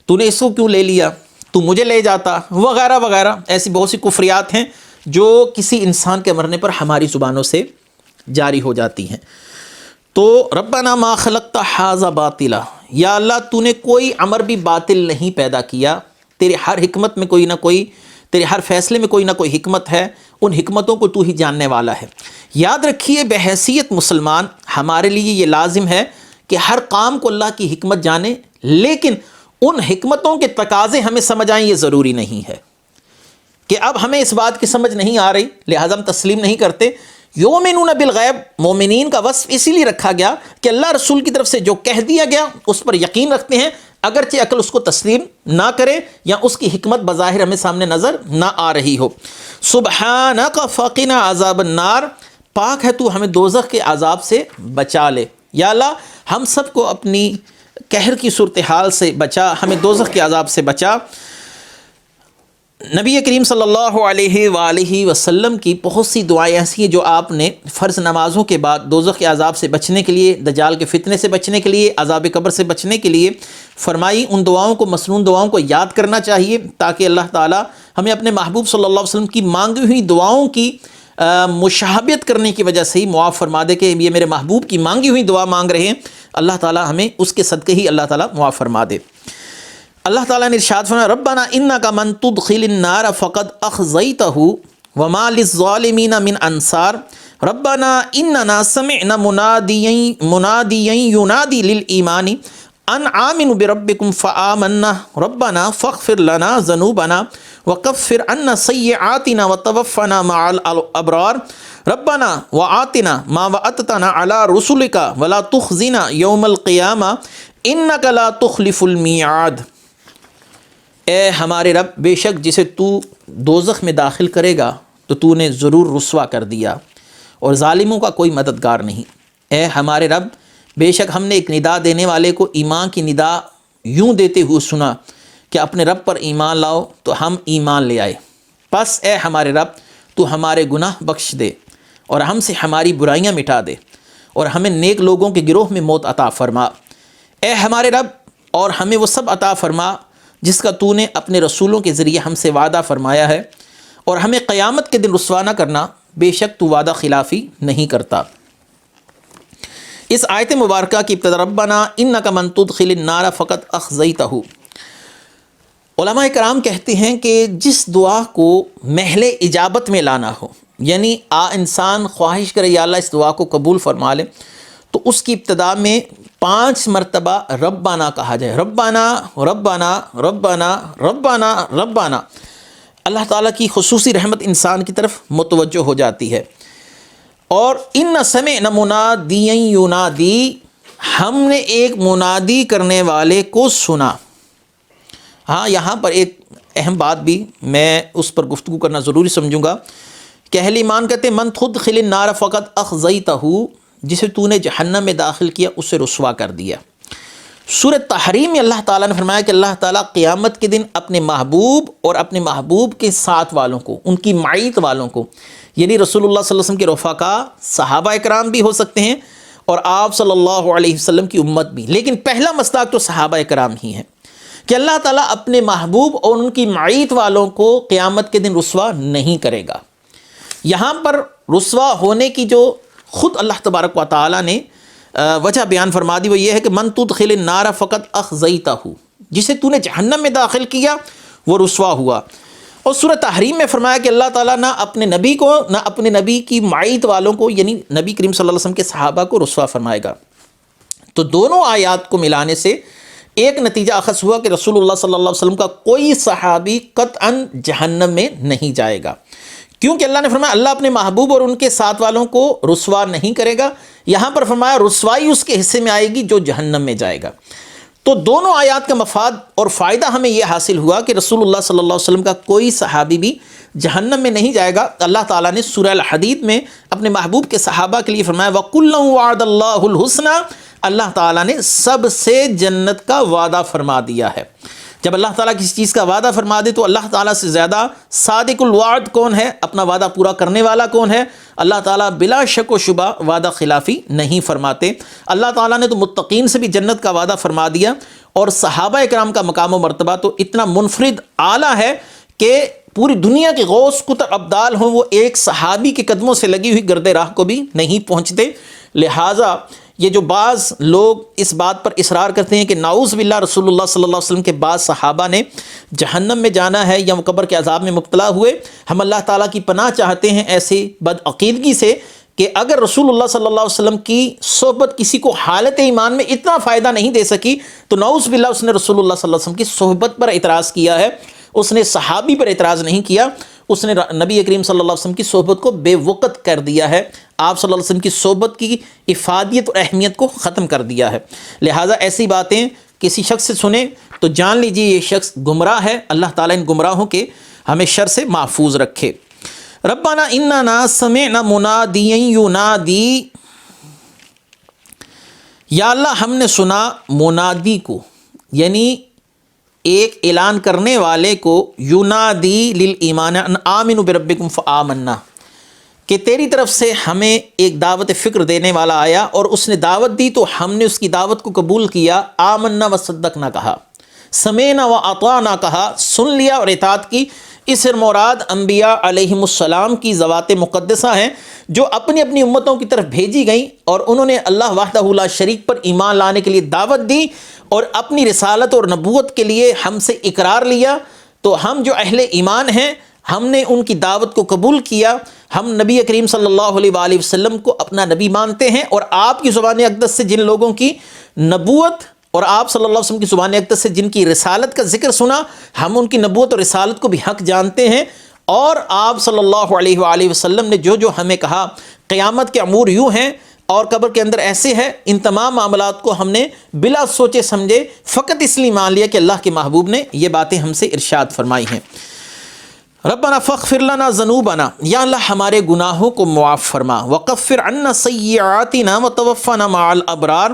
تو نے اس کو کیوں لے لیا، تو مجھے لے جاتا، وغیرہ وغیرہ۔ ایسی بہت سی کفریات ہیں جو کسی انسان کے مرنے پر ہماری زبانوں سے جاری ہو جاتی ہیں۔ تو ربنا ما خلقت ھذا باطلا، یا اللہ تو نے کوئی امر بھی باطل نہیں پیدا کیا، تیرے ہر حکمت میں کوئی نہ کوئی، تیرے ہر فیصلے میں کوئی نہ کوئی حکمت ہے، ان حکمتوں کو تو ہی جاننے والا ہے۔ یاد رکھیے بحیثیت مسلمان ہمارے لیے یہ لازم ہے کہ ہر کام کو اللہ کی حکمت جانے، لیکن ان حکمتوں کے تقاضے ہمیں سمجھ آئیں یہ ضروری نہیں ہے کہ اب ہمیں اس بات کی سمجھ نہیں آ رہی لہذا ہم تسلیم نہیں کرتے۔ یؤمنون بالغیب، مومنین کا وصف اسی لیے رکھا گیا کہ اللہ رسول کی طرف سے جو کہہ دیا گیا اس پر یقین رکھتے ہیں، اگرچہ عقل اس کو تسلیم نہ کرے یا اس کی حکمت بظاہر ہمیں سامنے نظر نہ آ رہی ہو۔ سبحانک فقنا عذاب النار، پاک ہے تو ہمیں دوزخ کے عذاب سے بچا لے، یا اللہ ہم سب کو اپنی قہر کی صورتحال سے بچا، ہمیں دوزخ کے عذاب سے بچا۔ نبی کریم صلی اللہ علیہ وآلہ وسلم کی بہت سی دعائیں ایسی ہیں جو آپ نے فرض نمازوں کے بعد دوزخ کے عذاب سے بچنے کے لیے، دجال کے فتنے سے بچنے کے لیے، عذاب قبر سے بچنے کے لیے فرمائی۔ ان دعاؤں کو، مسنون دعاؤں کو یاد کرنا چاہیے تاکہ اللہ تعالی ہمیں اپنے محبوب صلی اللہ علیہ وسلم کی مانگی ہوئی دعاؤں کی مشابہت کرنے کی وجہ سے ہی معاف فرما دے کہ یہ میرے محبوب کی مانگی ہوئی دعا مانگ رہے ہیں، اللہ تعالی ہمیں اس کے صدقے ہی اللہ تعالی معاف فرما دے۔ اللہ تعالیٰ نے ارشاد فرمایا ربنا انک من تدخل النار فقد اخزیتہ وما للظالمین من انصار ربنا اننا سمعنا منادیا ینادی للایمان ان آمنوا بربکم فآمنا ربنا فاغفر لنا ذنوبنا وکفر عنا سیئاتنا وتوفنا مع الابرار ربنا وآتنا ما وعدتنا علی رسلک ولا تخزنا یوم القیامہ انک لا تخلف المیعاد۔ اے ہمارے رب، بے شک جسے تو دوزخ میں داخل کرے گا تو تو نے ضرور رسوا کر دیا اور ظالموں کا کوئی مددگار نہیں۔ اے ہمارے رب، بے شک ہم نے ایک ندا دینے والے کو ایمان کی ندا یوں دیتے ہوئے سنا کہ اپنے رب پر ایمان لاؤ تو ہم ایمان لے آئے، پس اے ہمارے رب تو ہمارے گناہ بخش دے اور ہم سے ہماری برائیاں مٹا دے اور ہمیں نیک لوگوں کے گروہ میں موت عطا فرما۔ اے ہمارے رب، اور ہمیں وہ سب عطا فرما جس کا تو نے اپنے رسولوں کے ذریعے ہم سے وعدہ فرمایا ہے، اور ہمیں قیامت کے دن رسوا نہ کرنا، بے شک تو وعدہ خلافی نہیں کرتا۔ اس آیت مبارکہ کی ابتدا ربنا انک من تدخل النار فقد اخزیتہ، علماء کرام کہتے ہیں کہ جس دعا کو محل اجابت میں لانا ہو، یعنی انسان خواہش کرے یا اللہ اس دعا کو قبول فرما لے، تو اس کی ابتدا میں 5 مرتبہ ربنا کہا جائے، ربنا ربنا ربنا ربنا ربنا۔ اللہ تعالیٰ کی خصوصی رحمت انسان کی طرف متوجہ ہو جاتی ہے۔ اور ان سمعنا منادیا ینادی، ہم نے ایک منادی کرنے والے کو سنا۔ ہاں، یہاں پر ایک اہم بات بھی میں اس پر گفتگو کرنا ضروری سمجھوں گا کہ اہل ایمان کہتے ہیں من تدخل النار فقد اخزیتہ، جسے تو نے جہنم میں داخل کیا اسے رسوا کر دیا۔ سورہ تحریم میں اللہ تعالیٰ نے فرمایا کہ اللہ تعالیٰ قیامت کے دن اپنے محبوب اور اپنے محبوب کے ساتھ والوں کو، ان کی معیت والوں کو، یعنی رسول اللہ صلی اللہ علیہ وسلم کے رفقا، صحابہ کرام بھی ہو سکتے ہیں اور آپ صلی اللہ علیہ وسلم کی امت بھی، لیکن پہلا مصداق تو صحابہ کرام ہی ہیں کہ اللہ تعالیٰ اپنے محبوب اور ان کی معیت والوں کو قیامت کے دن رسوا نہیں کرے گا۔ یہاں پر رسوا ہونے کی جو خود اللہ تبارک و تعالیٰ نے وجہ بیان فرما دی، وہ یہ ہے کہ من تدخل النار فقط اخزیتہ، جسے تو نے جہنم میں داخل کیا وہ رسوا ہوا۔ اور سورہ تحریم میں فرمایا کہ اللہ تعالیٰ نہ اپنے نبی کو نہ اپنے نبی کی معیت والوں کو، یعنی نبی کریم صلی اللہ علیہ وسلم کے صحابہ کو رسوا فرمائے گا۔ تو دونوں آیات کو ملانے سے ایک نتیجہ اخذ ہوا کہ رسول اللہ صلی اللہ علیہ وسلم کا کوئی صحابی قطعاً جہنم میں نہیں جائے گا، کیونکہ اللہ نے فرمایا اللہ اپنے محبوب اور ان کے ساتھ والوں کو رسوا نہیں کرے گا۔ یہاں پر فرمایا رسوائی اس کے حصے میں آئے گی جو جہنم میں جائے گا۔ تو دونوں آیات کا مفاد اور فائدہ ہمیں یہ حاصل ہوا کہ رسول اللہ صلی اللہ علیہ وسلم کا کوئی صحابی بھی جہنم میں نہیں جائے گا۔ اللہ تعالیٰ نے سورہ الحدید میں اپنے محبوب کے صحابہ کے لیے فرمایا وَكُلًّا وَعَدَ اللَّهُ الْحُسْنَى، اللہ تعالیٰ نے سب سے جنت کا وعدہ فرما دیا ہے۔ جب اللہ تعالیٰ کسی چیز کا وعدہ فرما دے تو اللہ تعالیٰ سے زیادہ صادق الوعد کون ہے، اپنا وعدہ پورا کرنے والا کون ہے؟ اللہ تعالیٰ بلا شک و شبہ وعدہ خلافی نہیں فرماتے۔ اللہ تعالیٰ نے تو متقین سے بھی جنت کا وعدہ فرما دیا، اور صحابہ کرام کا مقام و مرتبہ تو اتنا منفرد اعلیٰ ہے کہ پوری دنیا کے غوث قطب ابدال ہوں، وہ ایک صحابی کے قدموں سے لگی ہوئی گرد راہ کو بھی نہیں پہنچتے۔ لہٰذا یہ جو بعض لوگ اس بات پر اصرار کرتے ہیں کہ نعوذ باللہ رسول اللہ صلی اللہ علیہ وسلم کے بعض صحابہ نے جہنم میں جانا ہے یا قبر کے عذاب میں مبتلا ہوئے، ہم اللہ تعالیٰ کی پناہ چاہتے ہیں ایسی بدعقیدگی سے کہ اگر رسول اللہ صلی اللہ علیہ وسلم کی صحبت کسی کو حالت ایمان میں اتنا فائدہ نہیں دے سکی تو نعوذ باللہ اس نے رسول اللہ صلی اللہ علیہ وسلم کی صحبت پر اعتراض کیا ہے، اس نے صحابی پر اعتراض نہیں کیا، اس نے نبی کریم صلی اللہ علیہ وسلم کی صحبت کو بے وقت کر دیا ہے، آپ صلی اللہ علیہ وسلم کی صحبت کی افادیت اور اہمیت کو ختم کر دیا ہے۔ لہٰذا ایسی باتیں کسی شخص سے سنیں تو جان لیجیے یہ شخص گمراہ ہے۔ اللہ تعالیٰ ان گمراہوں کے ہمیں شر سے محفوظ رکھے۔ ربنا اننا سمعنا منادیا ینادی، یا اللہ ہم نے سنا منادی کو، یعنی ایک اعلان کرنے والے کو، ینادی للایمان ان آمنوا بربکم فآمنا، کہ تیری طرف سے ہمیں ایک دعوت فکر دینے والا آیا اور اس نے دعوت دی تو ہم نے اس کی دعوت کو قبول کیا، آمنا و صدقنا کہا، سمعنا و اطعنا کہا، سن لیا اور اطاعت کی۔ اس سے مراد انبیاء علیہم السلام کی ذوات مقدسہ ہیں جو اپنی اپنی امتوں کی طرف بھیجی گئیں اور انہوں نے اللہ وحدہ لا شریک پر ایمان لانے کے لیے دعوت دی اور اپنی رسالت اور نبوت کے لیے ہم سے اقرار لیا۔ تو ہم جو اہل ایمان ہیں ہم نے ان کی دعوت کو قبول کیا، ہم نبی کریم صلی اللہ علیہ وآلہ وسلم کو اپنا نبی مانتے ہیں، اور آپ کی زبان اقدس سے جن لوگوں کی نبوت اور آپ صلی اللہ علیہ وسلم کی زبان اقدس سے جن کی رسالت کا ذکر سنا، ہم ان کی نبوت اور رسالت کو بھی حق جانتے ہیں، اور آپ صلی اللہ علیہ وآلہ وسلم نے جو جو ہمیں کہا قیامت کے امور یوں ہیں اور قبر کے اندر ایسے ہے، ان تمام معاملات کو ہم نے بلا سوچے سمجھے فقط اس لیے مان لیا کہ اللہ کے محبوب نے یہ باتیں ہم سے ارشاد فرمائی ہیں۔ ربنا فاغفر لنا ذنوبنا، یا اللہ ہمارے گناہوں کو معاف فرما، وکفر عنا سیئاتنا وتوفنا مع الابرار،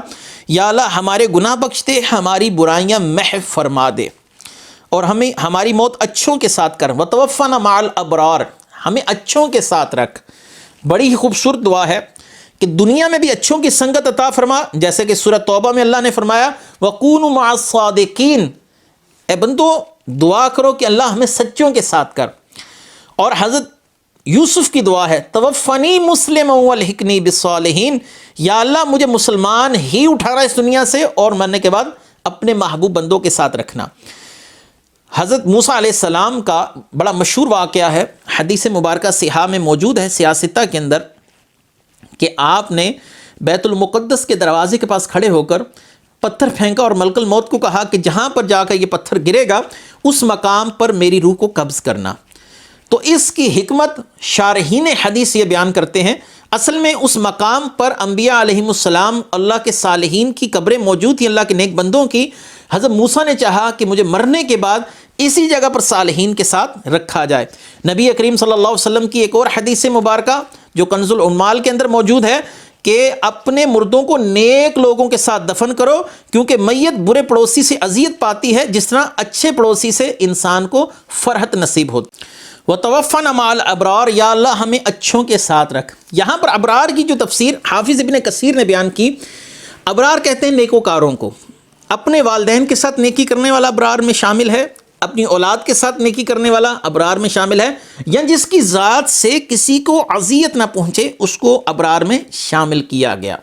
یا اللہ ہمارے گناہ بخش دے، ہماری برائیاں محو فرما دے اور ہمیں ہماری موت اچھوں کے ساتھ کر، وتوفنا مع الابرار، ہمیں اچھوں کے ساتھ رکھ۔ بڑی ہی خوبصورت دعا ہے کہ دنیا میں بھی اچھوں کی سنگت عطا فرما، جیسے کہ سورہ توبہ میں اللہ نے فرمایا وَكُونُوا مَعَ الصَّادِقِينَ، اے بندو دعا کرو کہ اللہ ہمیں سچوں کے ساتھ کر۔ اور حضرت یوسف کی دعا ہے توفنی مسلما والحقنی بالصالحین، یا اللہ مجھے مسلمان ہی اٹھانا اس دنیا سے اور مرنے کے بعد اپنے محبوب بندوں کے ساتھ رکھنا۔ حضرت موسیٰ علیہ السلام کا بڑا مشہور واقعہ ہے، حدیث مبارکہ صحیحہ میں موجود ہے، سیاستہ کے اندر، کہ آپ نے بیت المقدس کے دروازے کے پاس کھڑے ہو کر پتھر پھینکا اور ملک الموت کو کہا کہ جہاں پر جا کر یہ پتھر گرے گا اس مقام پر میری روح کو قبض کرنا۔ تو اس کی حکمت شارحین حدیث یہ بیان کرتے ہیں، اصل میں اس مقام پر انبیاء علیہم السلام اللہ کے صالحین کی قبریں موجود تھیں، اللہ کے نیک بندوں کی۔ حضرت موسیٰ نے چاہا کہ مجھے مرنے کے بعد اسی جگہ پر صالحین کے ساتھ رکھا جائے۔ نبی کریم صلی اللہ علیہ وسلم کی ایک اور حدیث مبارکہ جو کنز العمال کے اندر موجود ہے کہ اپنے مردوں کو نیک لوگوں کے ساتھ دفن کرو، کیونکہ میت برے پڑوسی سے اذیت پاتی ہے جس طرح اچھے پڑوسی سے انسان کو فرحت نصیب ہوتی۔ وَتَوَفَّنَا مَعَ الْأَبْرَارِ، یا اللہ ہمیں اچھوں کے ساتھ رکھ۔ یہاں پر ابرار کی جو تفسیر حافظ ابن کثیر نے بیان کی، ابرار کہتے ہیں نیکوکاروں کو، اپنے والدین کے ساتھ نیکی کرنے والا ابرار میں شامل ہے، اپنی اولاد کے ساتھ نیکی کرنے والا ابرار میں شامل ہے، یا جس کی ذات سے کسی کو اذیت نہ پہنچے اس کو ابرار میں شامل کیا گیا۔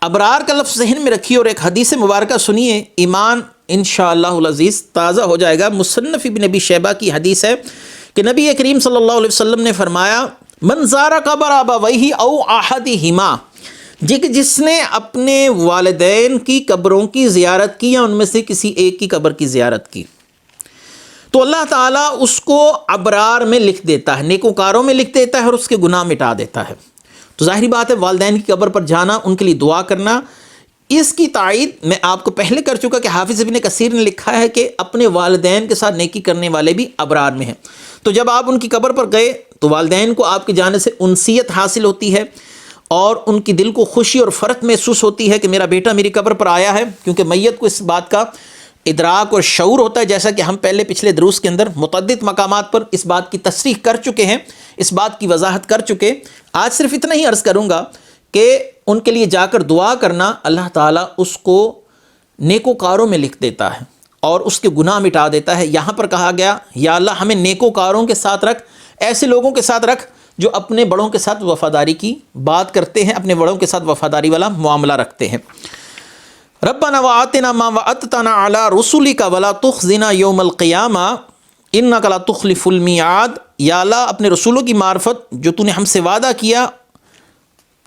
ابرار کا لفظ ذہن میں رکھیے اور ایک حدیث مبارکہ سنیے، ایمان انشاءاللہ العزیز تازہ ہو جائے گا۔ مصنف ابن ابی شیبہ کی حدیث ہے کہ نبی کریم صلی اللہ علیہ وسلم نے فرمایا، من زار قبر ابویہ او احدہما، جس نے اپنے والدین کی قبروں کی زیارت کی یا ان میں سے کسی ایک کی قبر کی زیارت کی، تو اللہ تعالیٰ اس کو ابرار میں لکھ دیتا ہے، نیکوکاروں میں لکھ دیتا ہے اور اس کے گناہ مٹا دیتا ہے۔ تو ظاہری بات ہے والدین کی قبر پر جانا، ان کے لیے دعا کرنا، اس کی تائید میں آپ کو پہلے کر چکا کہ حافظ ابن کثیر نے لکھا ہے کہ اپنے والدین کے ساتھ نیکی کرنے والے بھی ابرار میں ہیں۔ تو جب آپ ان کی قبر پر گئے تو والدین کو آپ کی جانب سے انسیت حاصل ہوتی ہے اور ان کی دل کو خوشی اور فرحت محسوس ہوتی ہے کہ میرا بیٹا میری قبر پر آیا ہے، کیونکہ میت کو اس بات کا ادراک اور شعور ہوتا ہے، جیسا کہ ہم پچھلے دروس کے اندر متعدد مقامات پر اس بات کی تصریح کر چکے ہیں، اس بات کی وضاحت کر چکے۔ آج صرف اتنا ہی عرض کروں گا کہ ان کے لیے جا کر دعا کرنا، اللہ تعالیٰ اس کو نیکوکاروں میں لکھ دیتا ہے اور اس کے گناہ مٹا دیتا ہے۔ یہاں پر کہا گیا، یا اللہ ہمیں نیکوکاروں کے ساتھ رکھ، ایسے لوگوں کے ساتھ رکھ جو اپنے بڑوں کے ساتھ وفاداری کی بات کرتے ہیں، اپنے بڑوں کے ساتھ وفاداری والا معاملہ رکھتے ہیں۔ ربنا وآتنا ما وعدتنا على رسلك ولا تخزنا یوم القیامہ انک لا تخلف المیعاد، یا اللہ اپنے رسولوں کی معرفت جو تو نے ہم سے وعدہ کیا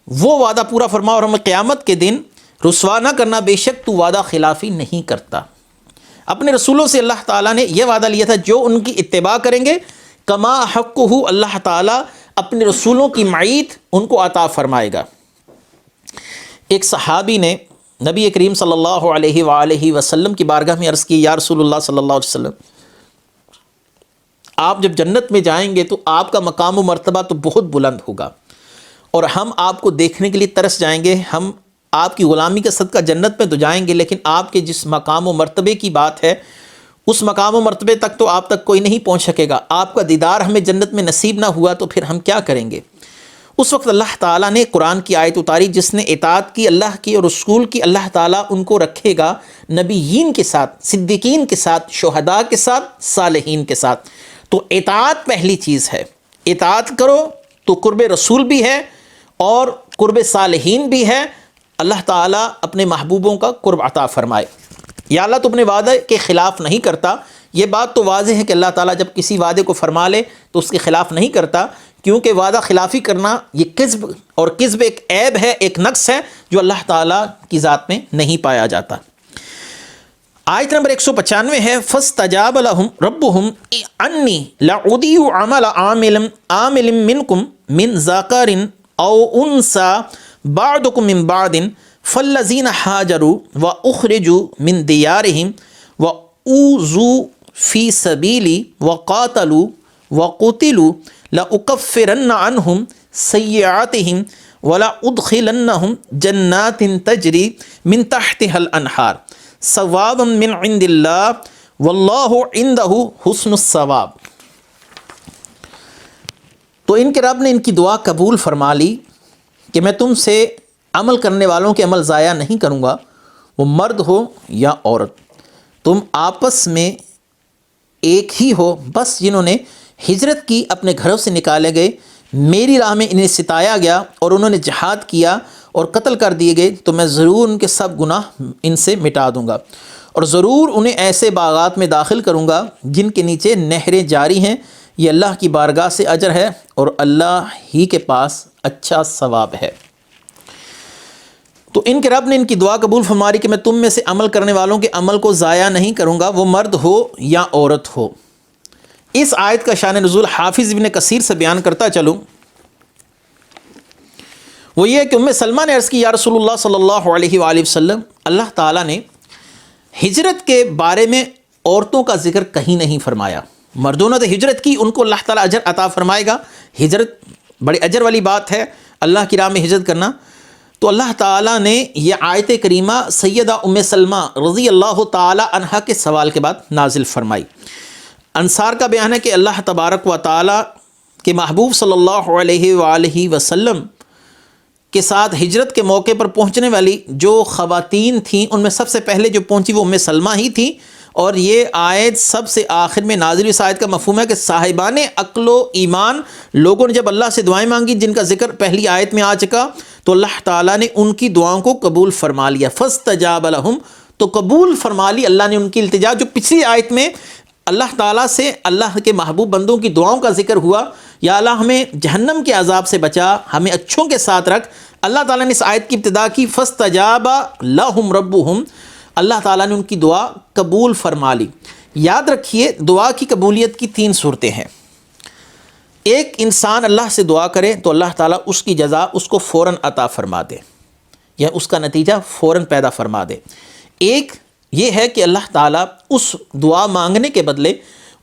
وہ وعدہ پورا فرما اور ہمیں قیامت کے دن رسوا نہ کرنا، بے شک تو وعدہ خلافی نہیں کرتا۔ اپنے رسولوں سے اللہ تعالیٰ نے یہ وعدہ لیا تھا جو ان کی اتباع کریں گے کما حقہ، اللہ تعالیٰ اپنے رسولوں کی معیت ان کو عطا فرمائے گا۔ ایک صحابی نے نبی کریم صلی اللہ علیہ وآلہ وسلم کی بارگاہ میں عرض کی، یا رسول اللہ صلی اللہ علیہ وسلم، آپ جب جنت میں جائیں گے تو آپ کا مقام و مرتبہ تو بہت بلند ہوگا اور ہم آپ کو دیکھنے کے لیے ترس جائیں گے، ہم آپ کی غلامی کا صدقہ جنت میں تو جائیں گے، لیکن آپ کے جس مقام و مرتبے کی بات ہے اس مقام و مرتبے تک تو آپ تک کوئی نہیں پہنچ سکے گا، آپ کا دیدار ہمیں جنت میں نصیب نہ ہوا تو پھر ہم کیا کریں گے؟ اس وقت اللہ تعالیٰ نے قرآن کی آیت اتاری، جس نے اطاعت کی اللہ کی اور رسول کی، اللہ تعالیٰ ان کو رکھے گا نبیین کے ساتھ، صدیقین کے ساتھ، شہداء کے ساتھ، صالحین کے ساتھ۔ تو اطاعت پہلی چیز ہے، اطاعت کرو تو قرب رسول بھی ہے اور قرب صالحین بھی ہے، اللہ تعالیٰ اپنے محبوبوں کا قرب عطا فرمائے۔ یا اللہ تو اپنے وعدے کے خلاف نہیں کرتا، یہ بات تو واضح ہے کہ اللہ تعالیٰ جب کسی وعدے کو فرما لے تو اس کے خلاف نہیں کرتا، کیونکہ وعدہ خلافی کرنا یہ کذب، اور کذب ایک عیب ہے، ایک نقص ہے جو اللہ تعالیٰ کی ذات میں نہیں پایا جاتا۔ آیت نمبر 195 ہے، فَاسْتَجَابَ لَهُمْ رَبُّهُمْ أَنِّي لَا أُضِيعُ عَمَلَ عَامِلٍ مِّنكُم مِّن ذَكَرٍ أَوْ أُنثَىٰ بَعْضُكُم مِّن بَعْضٍ فَالَّذِينَ هَاجَرُوا وَأُخْرِجُوا مِن دِيَارِهِمْ وَأُوذُوا فِي سَبِيلِي وَقَاتَلُوا وَقُتِلُوا لَأُكَفِّرَنَّ عَنْهُمْ سَيِّئَاتِهِمْ وَلَأُدْخِلَنَّهُمْ جَنَّاتٍ تَجْرِي مِن تَحْتِهَا الْأَنْهَارُ ثوابا من عند اللہ واللہ عنده حسن الثواب۔ تو ان کے رب نے ان کی دعا قبول فرما لی کہ میں تم سے عمل کرنے والوں کے عمل ضائع نہیں کروں گا، وہ مرد ہو یا عورت، تم آپس میں ایک ہی ہو، بس جنہوں نے ہجرت کی اپنے گھروں سے نکالے گئے، میری راہ میں انہیں ستایا گیا اور انہوں نے جہاد کیا اور قتل کر دیے گئے، تو میں ضرور ان کے سب گناہ ان سے مٹا دوں گا اور ضرور انہیں ایسے باغات میں داخل کروں گا جن کے نیچے نہریں جاری ہیں، یہ اللہ کی بارگاہ سے اجر ہے اور اللہ ہی کے پاس اچھا ثواب ہے۔ تو ان کے رب نے ان کی دعا قبول فرمائی کہ میں تم میں سے عمل کرنے والوں کے عمل کو ضائع نہیں کروں گا، وہ مرد ہو یا عورت ہو۔ اس آیت کا شان نزول حافظ ابن کثیر سے بیان کرتا چلوں، وہ یہ کہ سلمہ نے عرض کی، یا رسول اللہ صلی اللہ علیہ وآلہ وسلم، اللہ تعالیٰ نے ہجرت کے بارے میں عورتوں کا ذکر کہیں نہیں فرمایا، مردوں نے تو ہجرت کی، ان کو اللہ تعالیٰ اجر عطا فرمائے گا، ہجرت بڑے اجر والی بات ہے، اللہ کی راہ میں ہجرت کرنا۔ تو اللہ تعالیٰ نے یہ آیت کریمہ سیدہ سلمہ رضی اللہ تعالیٰ عنہا کے سوال کے بعد نازل فرمائی۔ انصار کا بیان ہے کہ اللہ تبارک و تعالیٰ کے محبوب صلی اللہ علیہ وآلہ وسلم کے ساتھ ہجرت کے موقع پر پہنچنے والی جو خواتین تھیں ان میں سب سے پہلے جو پہنچی وہ سلمہ ہی تھی، اور یہ آیت سب سے آخر میں نازل اس آیت کا مفہوم ہے کہ صاحبان عقل و ایمان لوگوں نے جب اللہ سے دعائیں مانگی جن کا ذکر پہلی آیت میں آ چکا، تو اللہ تعالیٰ نے ان کی دعاؤں کو قبول فرما لیا. فاستجاب لہم، تو قبول فرما لی اللہ نے ان کی التجا. جو پچھلی آیت میں اللہ تعالیٰ سے اللہ کے محبوب بندوں کی دعاؤں کا ذکر ہوا، یا اللہ ہمیں جہنم کے عذاب سے بچا، ہمیں اچھوں کے ساتھ رکھ، اللہ تعالیٰ نے اس آیت کی ابتدا کی فاستجاب لہم ربہم، اللہ تعالیٰ نے ان کی دعا قبول فرما لی. یاد رکھیے دعا کی قبولیت کی 3 صورتیں ہیں. ایک انسان اللہ سے دعا کرے تو اللہ تعالیٰ اس کی جزا اس کو فوراً عطا فرما دے یا اس کا نتیجہ فوراً پیدا فرما دے. ایک یہ ہے کہ اللہ تعالیٰ اس دعا مانگنے کے بدلے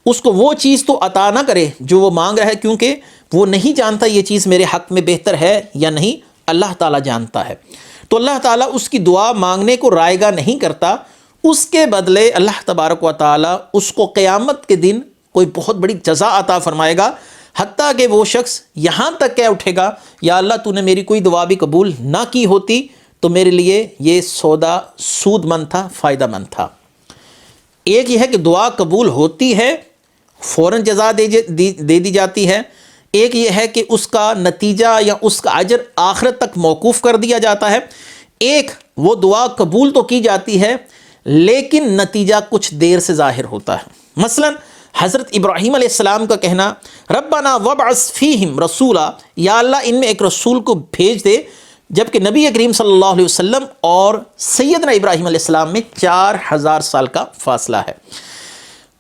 اس کو وہ چیز تو عطا نہ کرے جو وہ مانگ رہا ہے، کیونکہ وہ نہیں جانتا یہ چیز میرے حق میں بہتر ہے یا نہیں، اللہ تعالیٰ جانتا ہے. تو اللہ تعالیٰ اس کی دعا مانگنے کو رائے گاہ نہیں کرتا، اس کے بدلے اللہ تبارک و تعالیٰ اس کو قیامت کے دن کوئی بہت بڑی جزا عطا فرمائے گا، حتیٰ کہ وہ شخص یہاں تک کہہ اٹھے گا یا اللہ تو نے میری کوئی دعا بھی قبول نہ کی ہوتی تو میرے لیے یہ سودا سود مند تھا، فائدہ مند تھا. ایک یہ ہے کہ دعا قبول ہوتی ہے، فوراً جزا دے دی جاتی ہے. ایک یہ ہے کہ اس کا نتیجہ یا اس کا اجر آخرت تک موقوف کر دیا جاتا ہے. ایک وہ دعا قبول تو کی جاتی ہے لیکن نتیجہ کچھ دیر سے ظاہر ہوتا ہے. مثلا حضرت ابراہیم علیہ السلام کا کہنا ربنا وابعث فیہم رسولا، یا اللہ ان میں ایک رسول کو بھیج دے، جبکہ نبی کریم صلی اللہ علیہ وسلم اور سیدنا ابراہیم علیہ السلام میں 4000 سال کا فاصلہ ہے.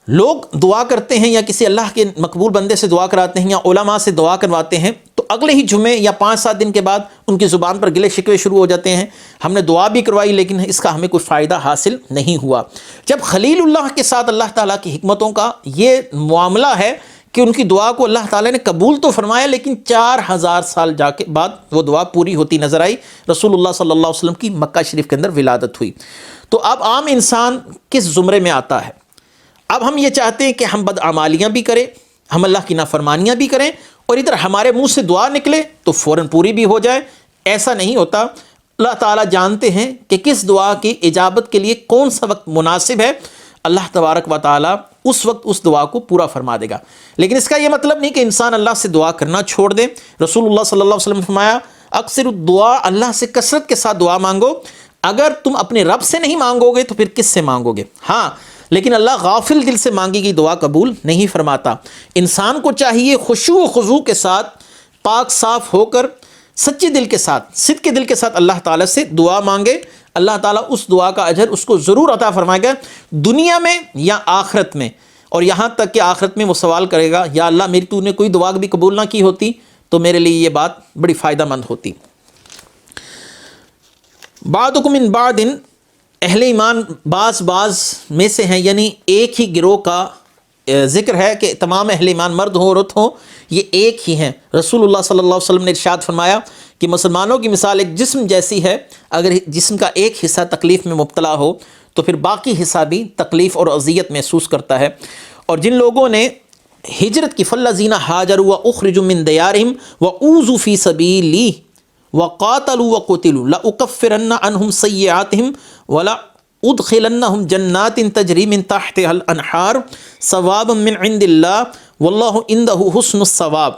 لوگ دعا کرتے ہیں یا کسی اللہ کے مقبول بندے سے دعا کراتے ہیں یا علماء سے دعا کرواتے ہیں تو اگلے ہی جمعے یا 5-7 دن کے بعد ان کی زبان پر گلے شکوے شروع ہو جاتے ہیں، ہم نے دعا بھی کروائی لیکن اس کا ہمیں کوئی فائدہ حاصل نہیں ہوا. جب خلیل اللہ کے ساتھ اللہ تعالیٰ کی حکمتوں کا یہ معاملہ ہے کہ ان کی دعا کو اللہ تعالیٰ نے قبول تو فرمایا لیکن 4000 سال جا کے بعد وہ دعا پوری ہوتی نظر آئی. رسول اللہ صلی اللہ علیہ وسلم کی مکہ شریف کے اندر ولادت ہوئی. تو اب عام انسان کس زمرے میں آتا ہے؟ اب ہم یہ چاہتے ہیں کہ ہم بدعمالیاں بھی کریں، ہم اللہ کی نافرمانیاں بھی کریں اور ادھر ہمارے منہ سے دعا نکلے تو فوراً پوری بھی ہو جائے. ایسا نہیں ہوتا. اللہ تعالیٰ جانتے ہیں کہ کس دعا کی اجابت کے لیے کون سا وقت مناسب ہے. اللہ تبارک و تعالیٰ اس وقت اس دعا کو پورا فرما دے گا. لیکن اس کا یہ مطلب نہیں کہ انسان اللہ سے دعا کرنا چھوڑ دے. رسول اللہ صلی اللہ علیہ وسلم نے فرمایا اکثر الدعا، اللہ سے کثرت کے ساتھ دعا مانگو. اگر تم اپنے رب سے نہیں مانگو گے تو پھر کس سے مانگو گے؟ ہاں، لیکن اللہ غافل دل سے مانگی گئی دعا قبول نہیں فرماتا. انسان کو چاہیے خشوع و خضوع کے ساتھ، پاک صاف ہو کر، سچے دل کے ساتھ، صدق کے دل کے ساتھ اللہ تعالیٰ سے دعا مانگے. اللہ تعالیٰ اس دعا کا اجر اس کو ضرور عطا فرمائے گا، دنیا میں یا آخرت میں. اور یہاں تک کہ آخرت میں وہ سوال کرے گا یا اللہ میری تو نے کوئی دعا بھی قبول نہ کی ہوتی تو میرے لیے یہ بات بڑی فائدہ مند ہوتی. بعضکم من بعض، اہل ایمان بعض میں سے ہیں، یعنی ایک ہی گروہ کا ذکر ہے کہ تمام اہل ایمان مرد ہوں عورت ہوں یہ ایک ہی ہیں. رسول اللہ صلی اللہ علیہ وسلم نے ارشاد فرمایا کہ مسلمانوں کی مثال ایک جسم جیسی ہے، اگر جسم کا ایک حصہ تکلیف میں مبتلا ہو تو پھر باقی حصہ بھی تکلیف اور اذیت محسوس کرتا ہے. اور جن لوگوں نے ہجرت کی فالذین ہاجروا واخرجوا من دیارہم واوذوا فی سبیلی وقاتلوا وقتلوا لأکفرن عنہم سیئاتہم ولأدخلنہم جنات تجری من تحتها الانہار ثوابا من عند اللہ واللہ عندہ حسن الثواب.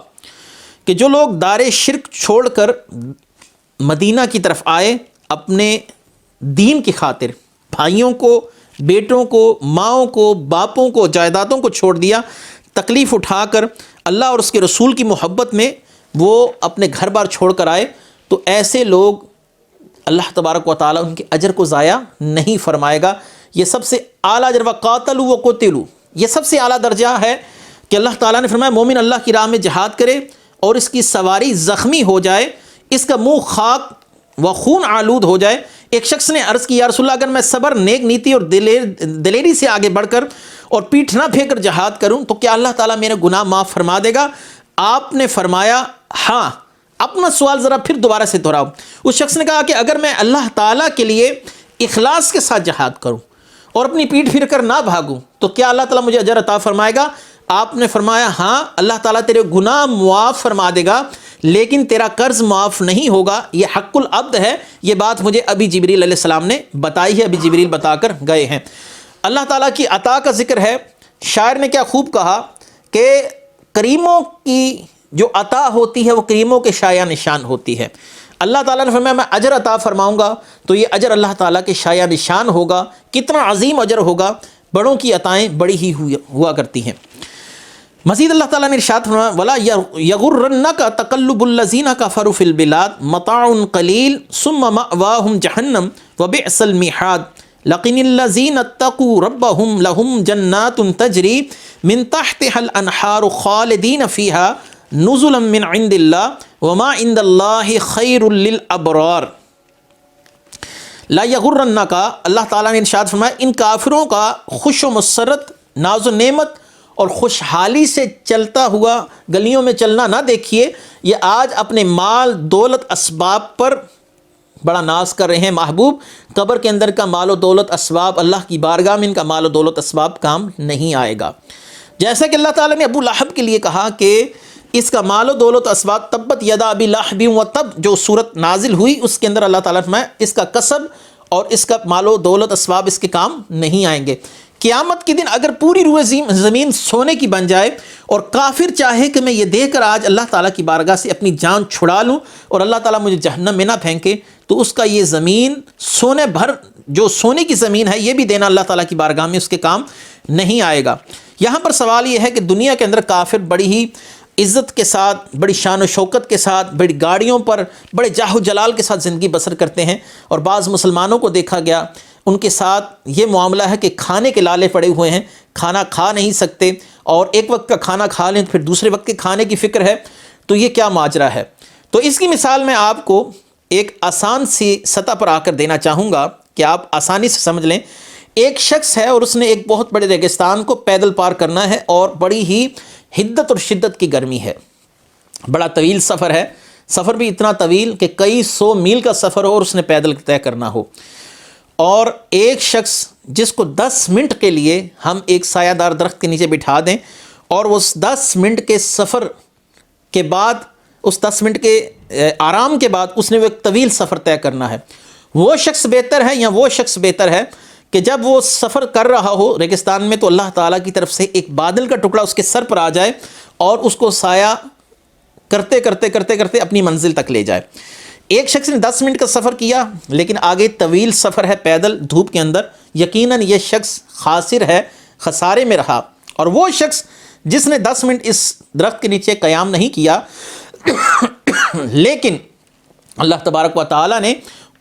کہ جو لوگ دار شرک چھوڑ کر مدینہ کی طرف آئے، اپنے دین کی خاطر بھائیوں کو، بیٹوں کو، ماؤں کو، باپوں کو، جائیدادوں کو چھوڑ دیا، تکلیف اٹھا کر اللہ اور اس کے رسول کی محبت میں وہ اپنے گھر بار چھوڑ کر آئے، تو ایسے لوگ اللہ تبارک و تعالیٰ ان کے اجر کو ضائع نہیں فرمائے گا. یہ سب سے اعلیٰ اجر، وقاتلوا وقتلوا، یہ سب سے اعلیٰ درجہ ہے کہ اللہ تعالیٰ نے فرمایا مومن اللہ کی راہ میں جہاد کرے اور اس کی سواری زخمی ہو جائے، اس کا منہ خاک و خون آلود ہو جائے. ایک شخص نے عرض کی یا رسول اللہ اگر میں صبر، نیک نیتی اور دلیری سے آگے بڑھ کر اور پیٹھ نہ پھینک کر جہاد کروں تو کیا اللہ تعالیٰ میرے گناہ معاف فرما دے گا؟ آپ نے فرمایا ہاں. اپنا سوال ذرا پھر دوبارہ سے دہراؤ. اس شخص نے کہا کہ اگر میں اللہ تعالیٰ کے لیے اخلاص کے ساتھ جہاد کروں اور اپنی پیٹھ پھر کر نہ بھاگوں تو کیا اللہ تعالیٰ مجھے اجر عطا فرمائے گا؟ آپ نے فرمایا ہاں، اللہ تعالیٰ تیرے گناہ معاف فرما دے گا لیکن تیرا قرض معاف نہیں ہوگا. یہ حق العبد ہے. یہ بات مجھے ابھی جبریل علیہ السلام نے بتائی ہے، ابھی جبریل بتا کر گئے ہیں. اللہ تعالیٰ کی عطا کا ذکر ہے. شاعر نے کیا خوب کہا کہ کریموں کی جو عطا ہوتی ہے وہ کریموں کے شایع نشان ہوتی ہے. اللہ تعالیٰ نے فرمایا میں اجر عطا فرماؤں گا، تو یہ اجر اللہ تعالیٰ کے شایع نشان ہوگا. کتنا عظیم اجر ہوگا، بڑوں کی عطائیں بڑی ہی ہوا کرتی ہیں. مزید اللہ تعالیٰ نے ارشاد فرمایا ولا یغرنک تقلب الذین کفروا فی البلاد متاع قلیل ثم مأواہم جہنم وبئس المہاد لقن الذین اتقوا ربهم لهم جنات تجری من تحتها الانہار خالدین فیہا نزلا من عند اللہ وما عند اللہ خیر للابرار. لا یغرنک، اللہ تعالیٰ نے ارشاد فرمایا ان کافروں کا خوش و مسرت، ناز و نعمت اور خوشحالی سے چلتا ہوا گلیوں میں چلنا نہ دیکھیے. یہ آج اپنے مال دولت اسباب پر بڑا ناز کر رہے ہیں. محبوب قبر کے اندر کا مال و دولت اسباب اللہ کی بارگاہ میں ان کا مال و دولت اسباب کام نہیں آئے گا. جیسا کہ اللہ تعالیٰ نے ابو لہب کے لیے کہا کہ اس کا مال و دولت اسباب تبت یدا ابی لہب و تب، جو صورت نازل ہوئی اس کے اندر اللہ تعالیٰ نے فرمایا اس کا کسب اور اس کا مال و دولت اسباب اس کے کام نہیں آئیں گے. قیامت کے دن اگر پوری روئے زمین سونے کی بن جائے اور کافر چاہے کہ میں یہ دے کر آج اللہ تعالیٰ کی بارگاہ سے اپنی جان چھڑا لوں اور اللہ تعالیٰ مجھے جہنم میں نہ پھینکے، تو اس کا یہ زمین سونے بھر، جو سونے کی زمین ہے، یہ بھی دینا اللہ تعالیٰ کی بارگاہ میں اس کے کام نہیں آئے گا. یہاں پر سوال یہ ہے کہ دنیا کے اندر کافر بڑی ہی عزت کے ساتھ، بڑی شان و شوکت کے ساتھ، بڑی گاڑیوں پر، بڑے جاہ و جلال کے ساتھ زندگی بسر کرتے ہیں، اور بعض مسلمانوں کو دیکھا گیا ان کے ساتھ یہ معاملہ ہے کہ کھانے کے لالے پڑے ہوئے ہیں، کھانا کھا نہیں سکتے، اور ایک وقت کا کھانا کھا لیں پھر دوسرے وقت کے کھانے کی فکر ہے. تو یہ کیا ماجرا ہے؟ تو اس کی مثال میں آپ کو ایک آسان سی سطح پر آ کر دینا چاہوں گا کہ آپ آسانی سے سمجھ لیں. ایک شخص ہے اور اس نے ایک بہت بڑے ریگستان کو پیدل پار کرنا ہے، اور بڑی ہی حدت اور شدت کی گرمی ہے، بڑا طویل سفر ہے، سفر بھی اتنا طویل کہ کئی 100 میل کا سفر ہو اور اس نے پیدل طے کرنا ہو. اور ایک شخص جس کو 10 منٹ کے لیے ہم ایک سایہ دار درخت کے نیچے بٹھا دیں، اور اس 10 منٹ کے سفر کے بعد، اس 10 منٹ کے آرام کے بعد اس نے وہ ایک طویل سفر طے کرنا ہے، وہ شخص بہتر ہے یا وہ شخص بہتر ہے کہ جب وہ سفر کر رہا ہو ریگستان میں تو اللہ تعالیٰ کی طرف سے ایک بادل کا ٹکڑا اس کے سر پر آ جائے اور اس کو سایہ کرتے کرتے کرتے کرتے اپنی منزل تک لے جائے. ایک شخص نے 10 منٹ کا سفر کیا لیکن آگے طویل سفر ہے پیدل دھوپ کے اندر، یقیناً یہ شخص خاسر ہے، خسارے میں رہا. اور وہ شخص جس نے 10 منٹ اس درخت کے نیچے قیام نہیں کیا لیکن اللہ تبارک و تعالیٰ نے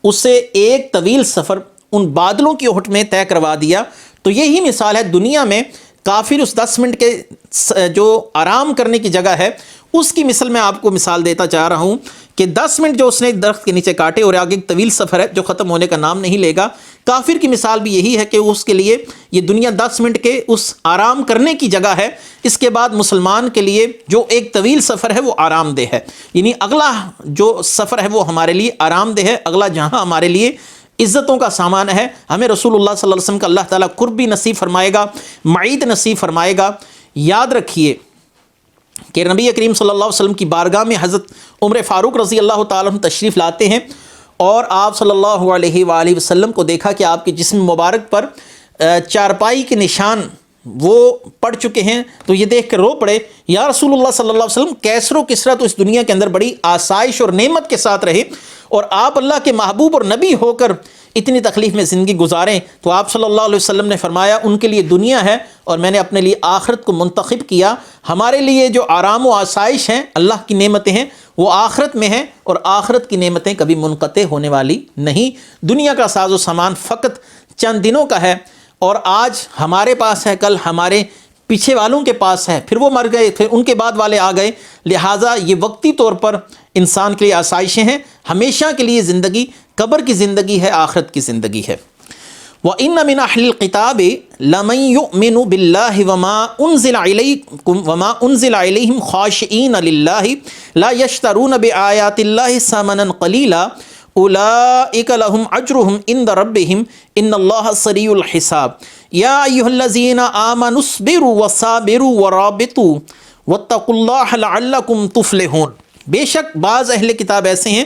اسے ایک طویل سفر ان بادلوں کی اوٹ میں طے کروا دیا. تو یہی مثال ہے دنیا میں کافر اس 10 منٹ کے جو آرام کرنے کی جگہ ہے اس کی مثال میں آپ کو مثال دیتا چاہ رہا ہوں کہ 10 منٹ جو اس نے درخت کے نیچے کاٹے اور آگے ایک طویل سفر ہے جو ختم ہونے کا نام نہیں لے گا. کافر کی مثال بھی یہی ہے کہ اس کے لیے یہ دنیا 10 منٹ کے اس آرام کرنے کی جگہ ہے، اس کے بعد مسلمان کے لیے جو ایک طویل سفر ہے وہ آرام دہ ہے. یعنی اگلا جو سفر ہے وہ ہمارے لیے آرام دہ ہے، اگلا جہاں ہمارے لیے عزتوں کا سامان ہے. ہمیں رسول اللہ صلی اللہ علیہ وسلم کا اللہ تعالیٰ قرب بھی نصیب فرمائے گا، معید نصیب فرمائے گا. یاد رکھیے کہ نبی کریم صلی اللہ علیہ وسلم کی بارگاہ میں حضرت عمر فاروق رضی اللہ تعالیٰ عنہ تشریف لاتے ہیں، اور آپ صلی اللہ علیہ وآلہ وسلم کو دیکھا کہ آپ کے جسم مبارک پر چارپائی کے نشان وہ پڑ چکے ہیں. تو یہ دیکھ کر رو پڑے، یا رسول اللہ صلی اللہ علیہ وسلم کیسر و کسریٰ تو اس دنیا کے اندر بڑی آسائش اور نعمت کے ساتھ رہے، اور آپ اللہ کے محبوب اور نبی ہو کر اتنی تکلیف میں زندگی گزاریں. تو آپ صلی اللہ علیہ وسلم نے فرمایا ان کے لیے دنیا ہے اور میں نے اپنے لیے آخرت کو منتخب کیا. ہمارے لیے جو آرام و آسائش ہیں، اللہ کی نعمتیں ہیں، وہ آخرت میں ہیں، اور آخرت کی نعمتیں کبھی منقطع ہونے والی نہیں. دنیا کا ساز و سامان فقط چند دنوں کا ہے، اور آج ہمارے پاس ہے، کل ہمارے پیچھے والوں کے پاس ہے، پھر وہ مر گئے، پھر ان کے بعد والے آ گئے. لہٰذا یہ وقتی طور پر انسان کے لیے آسائشیں ہیں، ہمیشہ کے لیے زندگی قبر کی زندگی ہے، آخرت کی زندگی ہے. وَإِنَّ مِنْ أَهْلِ الْكِتَابِ لَمَنْ يُؤْمِنُ بِاللَّهِ وَمَا أُنزِلَ إِلَيْهِمْ خَاشِعِينَ لِلَّهِ لَا يَشْتَرُونَ بِآيَاتِ اللَّهِ ثَمَنًا قَلِيلًا أُولَٰئِكَ لَهُمْ أَجْرُهُمْ عِندَ رَبِّهِمْ إِنَّ اللَّهَ سَرِيعُ الْحِسَابِ يَا أَيُّهَا الَّذِينَ آمَنُوا اصْبِرُوا وَصَابِرُوا وَرَابِطُوا وَاتَّقُوا اللَّهَ لَعَلَّكُمْ تُفْلِحُونَ. بے شک بعض اہل کتاب ایسے ہیں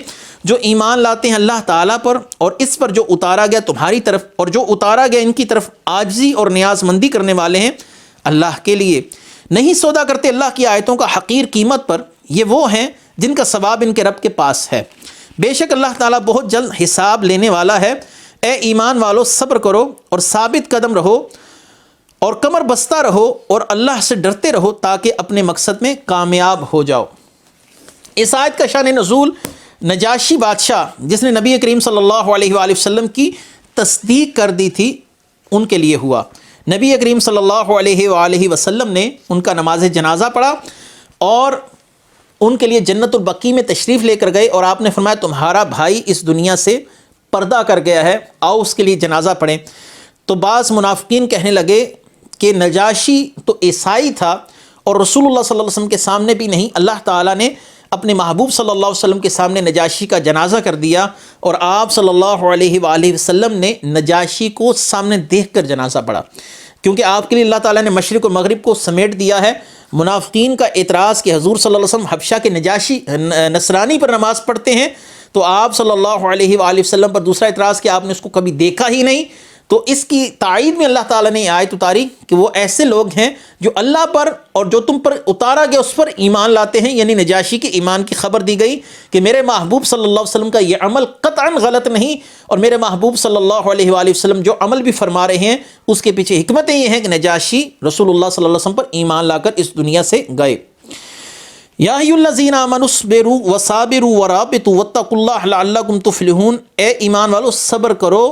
جو ایمان لاتے ہیں اللہ تعالیٰ پر اور اس پر جو اتارا گیا تمہاری طرف، اور جو اتارا گیا ان کی طرف عاجزی اور نیاز مندی کرنے والے ہیں اللہ کے لیے. نہیں سودا کرتے اللہ کی آیتوں کا حقیر قیمت پر، یہ وہ ہیں جن کا ثواب ان کے رب کے پاس ہے. بے شک اللہ تعالیٰ بہت جلد حساب لینے والا ہے۔ اے ایمان والو صبر کرو اور ثابت قدم رہو اور کمر بستہ رہو اور اللہ سے ڈرتے رہو تاکہ اپنے مقصد میں کامیاب ہو جاؤ۔ اس آیت کا شان نزول نجاشی بادشاہ جس نے نبی کریم صلی اللہ علیہ وآلہ وسلم کی تصدیق کر دی تھی ان کے لیے ہوا۔ نبی کریم صلی اللہ علیہ وآلہ وسلم نے ان کا نماز جنازہ پڑھا اور ان کے لیے جنت البقیع میں تشریف لے کر گئے، اور آپ نے فرمایا تمہارا بھائی اس دنیا سے پردہ کر گیا ہے، آؤ اس کے لیے جنازہ پڑھیں۔ تو بعض منافقین کہنے لگے کہ نجاشی تو عیسائی تھا اور رسول اللہ صلی اللہ علیہ وسلم کے سامنے بھی نہیں، اللہ تعالیٰ نے اپنے محبوب صلی اللہ علیہ وسلم کے سامنے نجاشی کا جنازہ کر دیا، اور آپ صلی اللہ علیہ وآلہ وسلم نے نجاشی کو سامنے دیکھ کر جنازہ پڑھا، کیونکہ آپ کے لیے اللہ تعالیٰ نے مشرق و مغرب کو سمیٹ دیا ہے۔ منافقین کا اعتراض کہ حضور صلی اللہ علیہ وسلم حبشہ کے نجاشی نصرانی پر نماز پڑھتے ہیں، تو آپ صلی اللہ علیہ وآلہ وسلم پر دوسرا اعتراض کہ آپ نے اس کو کبھی دیکھا ہی نہیں، تو اس کی تائید میں اللہ تعالیٰ نے یہ آیت اتاری کہ وہ ایسے لوگ ہیں جو اللہ پر اور جو تم پر اتارا گیا اس پر ایمان لاتے ہیں، یعنی نجاشی کے ایمان کی خبر دی گئی کہ میرے محبوب صلی اللہ علیہ وسلم کا یہ عمل قطعاً غلط نہیں، اور میرے محبوب صلی اللہ علیہ وآلہ وسلم جو عمل بھی فرما رہے ہیں اس کے پیچھے حکمتیں یہ ہیں کہ نجاشی رسول اللہ صلی اللہ علیہ وسلم پر ایمان لا کر اس دنیا سے گئے۔ یا ایھا الذین آمنوا اصبروا وصابروا ورابطوا واتقوا اللہ لعلکم تفلحون، اے ایمان والو صبر کرو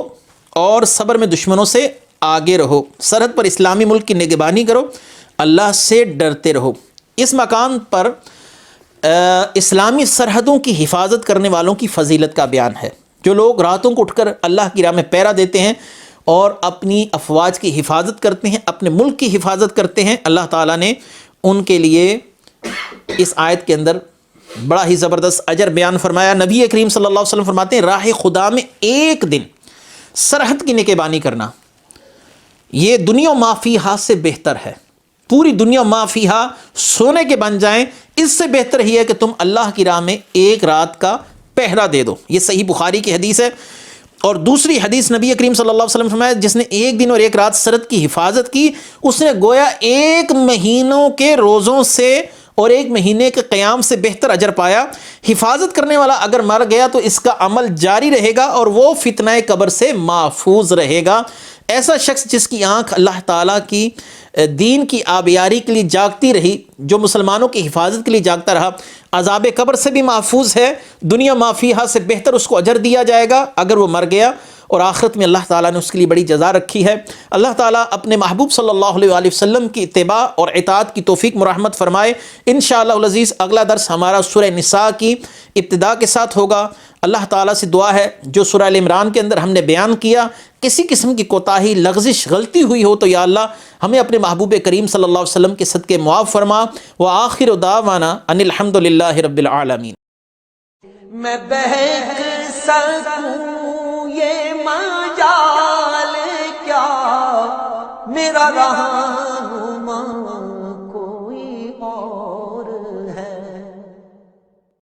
اور صبر میں دشمنوں سے آگے رہو، سرحد پر اسلامی ملک کی نگہبانی کرو، اللہ سے ڈرتے رہو۔ اس مقام پر اسلامی سرحدوں کی حفاظت کرنے والوں کی فضیلت کا بیان ہے، جو لوگ راتوں کو اٹھ کر اللہ کی راہ میں پہرا دیتے ہیں اور اپنی افواج کی حفاظت کرتے ہیں، اپنے ملک کی حفاظت کرتے ہیں، اللہ تعالیٰ نے ان کے لیے اس آیت کے اندر بڑا ہی زبردست اجر بیان فرمایا۔ نبی کریم صلی اللہ علیہ وسلم فرماتے ہیں راہ خدا میں ایک دن سرحد کی نگہبانی کرنا یہ دنیا ما فیہا سے بہتر ہے۔ پوری دنیا ما فیہا سونے کے بن جائیں، اس سے بہتر ہی ہے کہ تم اللہ کی راہ میں ایک رات کا پہرا دے دو۔ یہ صحیح بخاری کی حدیث ہے۔ اور دوسری حدیث نبی کریم صلی اللہ علیہ وسلم فرمایا جس نے ایک دن اور ایک رات سرحد کی حفاظت کی اس نے گویا ایک مہینوں کے روزوں سے اور ایک مہینے کے قیام سے بہتر اجر پایا۔ حفاظت کرنے والا اگر مر گیا تو اس کا عمل جاری رہے گا اور وہ فتنہ قبر سے محفوظ رہے گا۔ ایسا شخص جس کی آنکھ اللہ تعالیٰ کی دین کی آبیاری کے لیے جاگتی رہی، جو مسلمانوں کی حفاظت کے لیے جاگتا رہا، عذاب قبر سے بھی محفوظ ہے، دنیا ما فیہا سے بہتر اس کو اجر دیا جائے گا اگر وہ مر گیا، اور آخرت میں اللہ تعالیٰ نے اس کے لیے بڑی جزا رکھی ہے۔ اللہ تعالیٰ اپنے محبوب صلی اللہ علیہ وآلہ وسلم کی اتباع اور اطاعت کی توفیق مرحمت فرمائے۔ انشاءاللہ العزیز اگلا درس ہمارا سورہ نساء کی ابتدا کے ساتھ ہوگا۔ اللہ تعالیٰ سے دعا ہے جو سورہ ال عمران کے اندر ہم نے بیان کیا کسی قسم کی کوتاہی، لغزش، غلطی ہوئی ہو تو یا اللہ ہمیں اپنے محبوب کریم صلی اللہ علیہ وسلم کے صدقے معاف فرما۔ وآخر دعوانا ان الحمد للہ رب العالمین۔ میں بہک سکوں یہ مجال کیا میرا رہا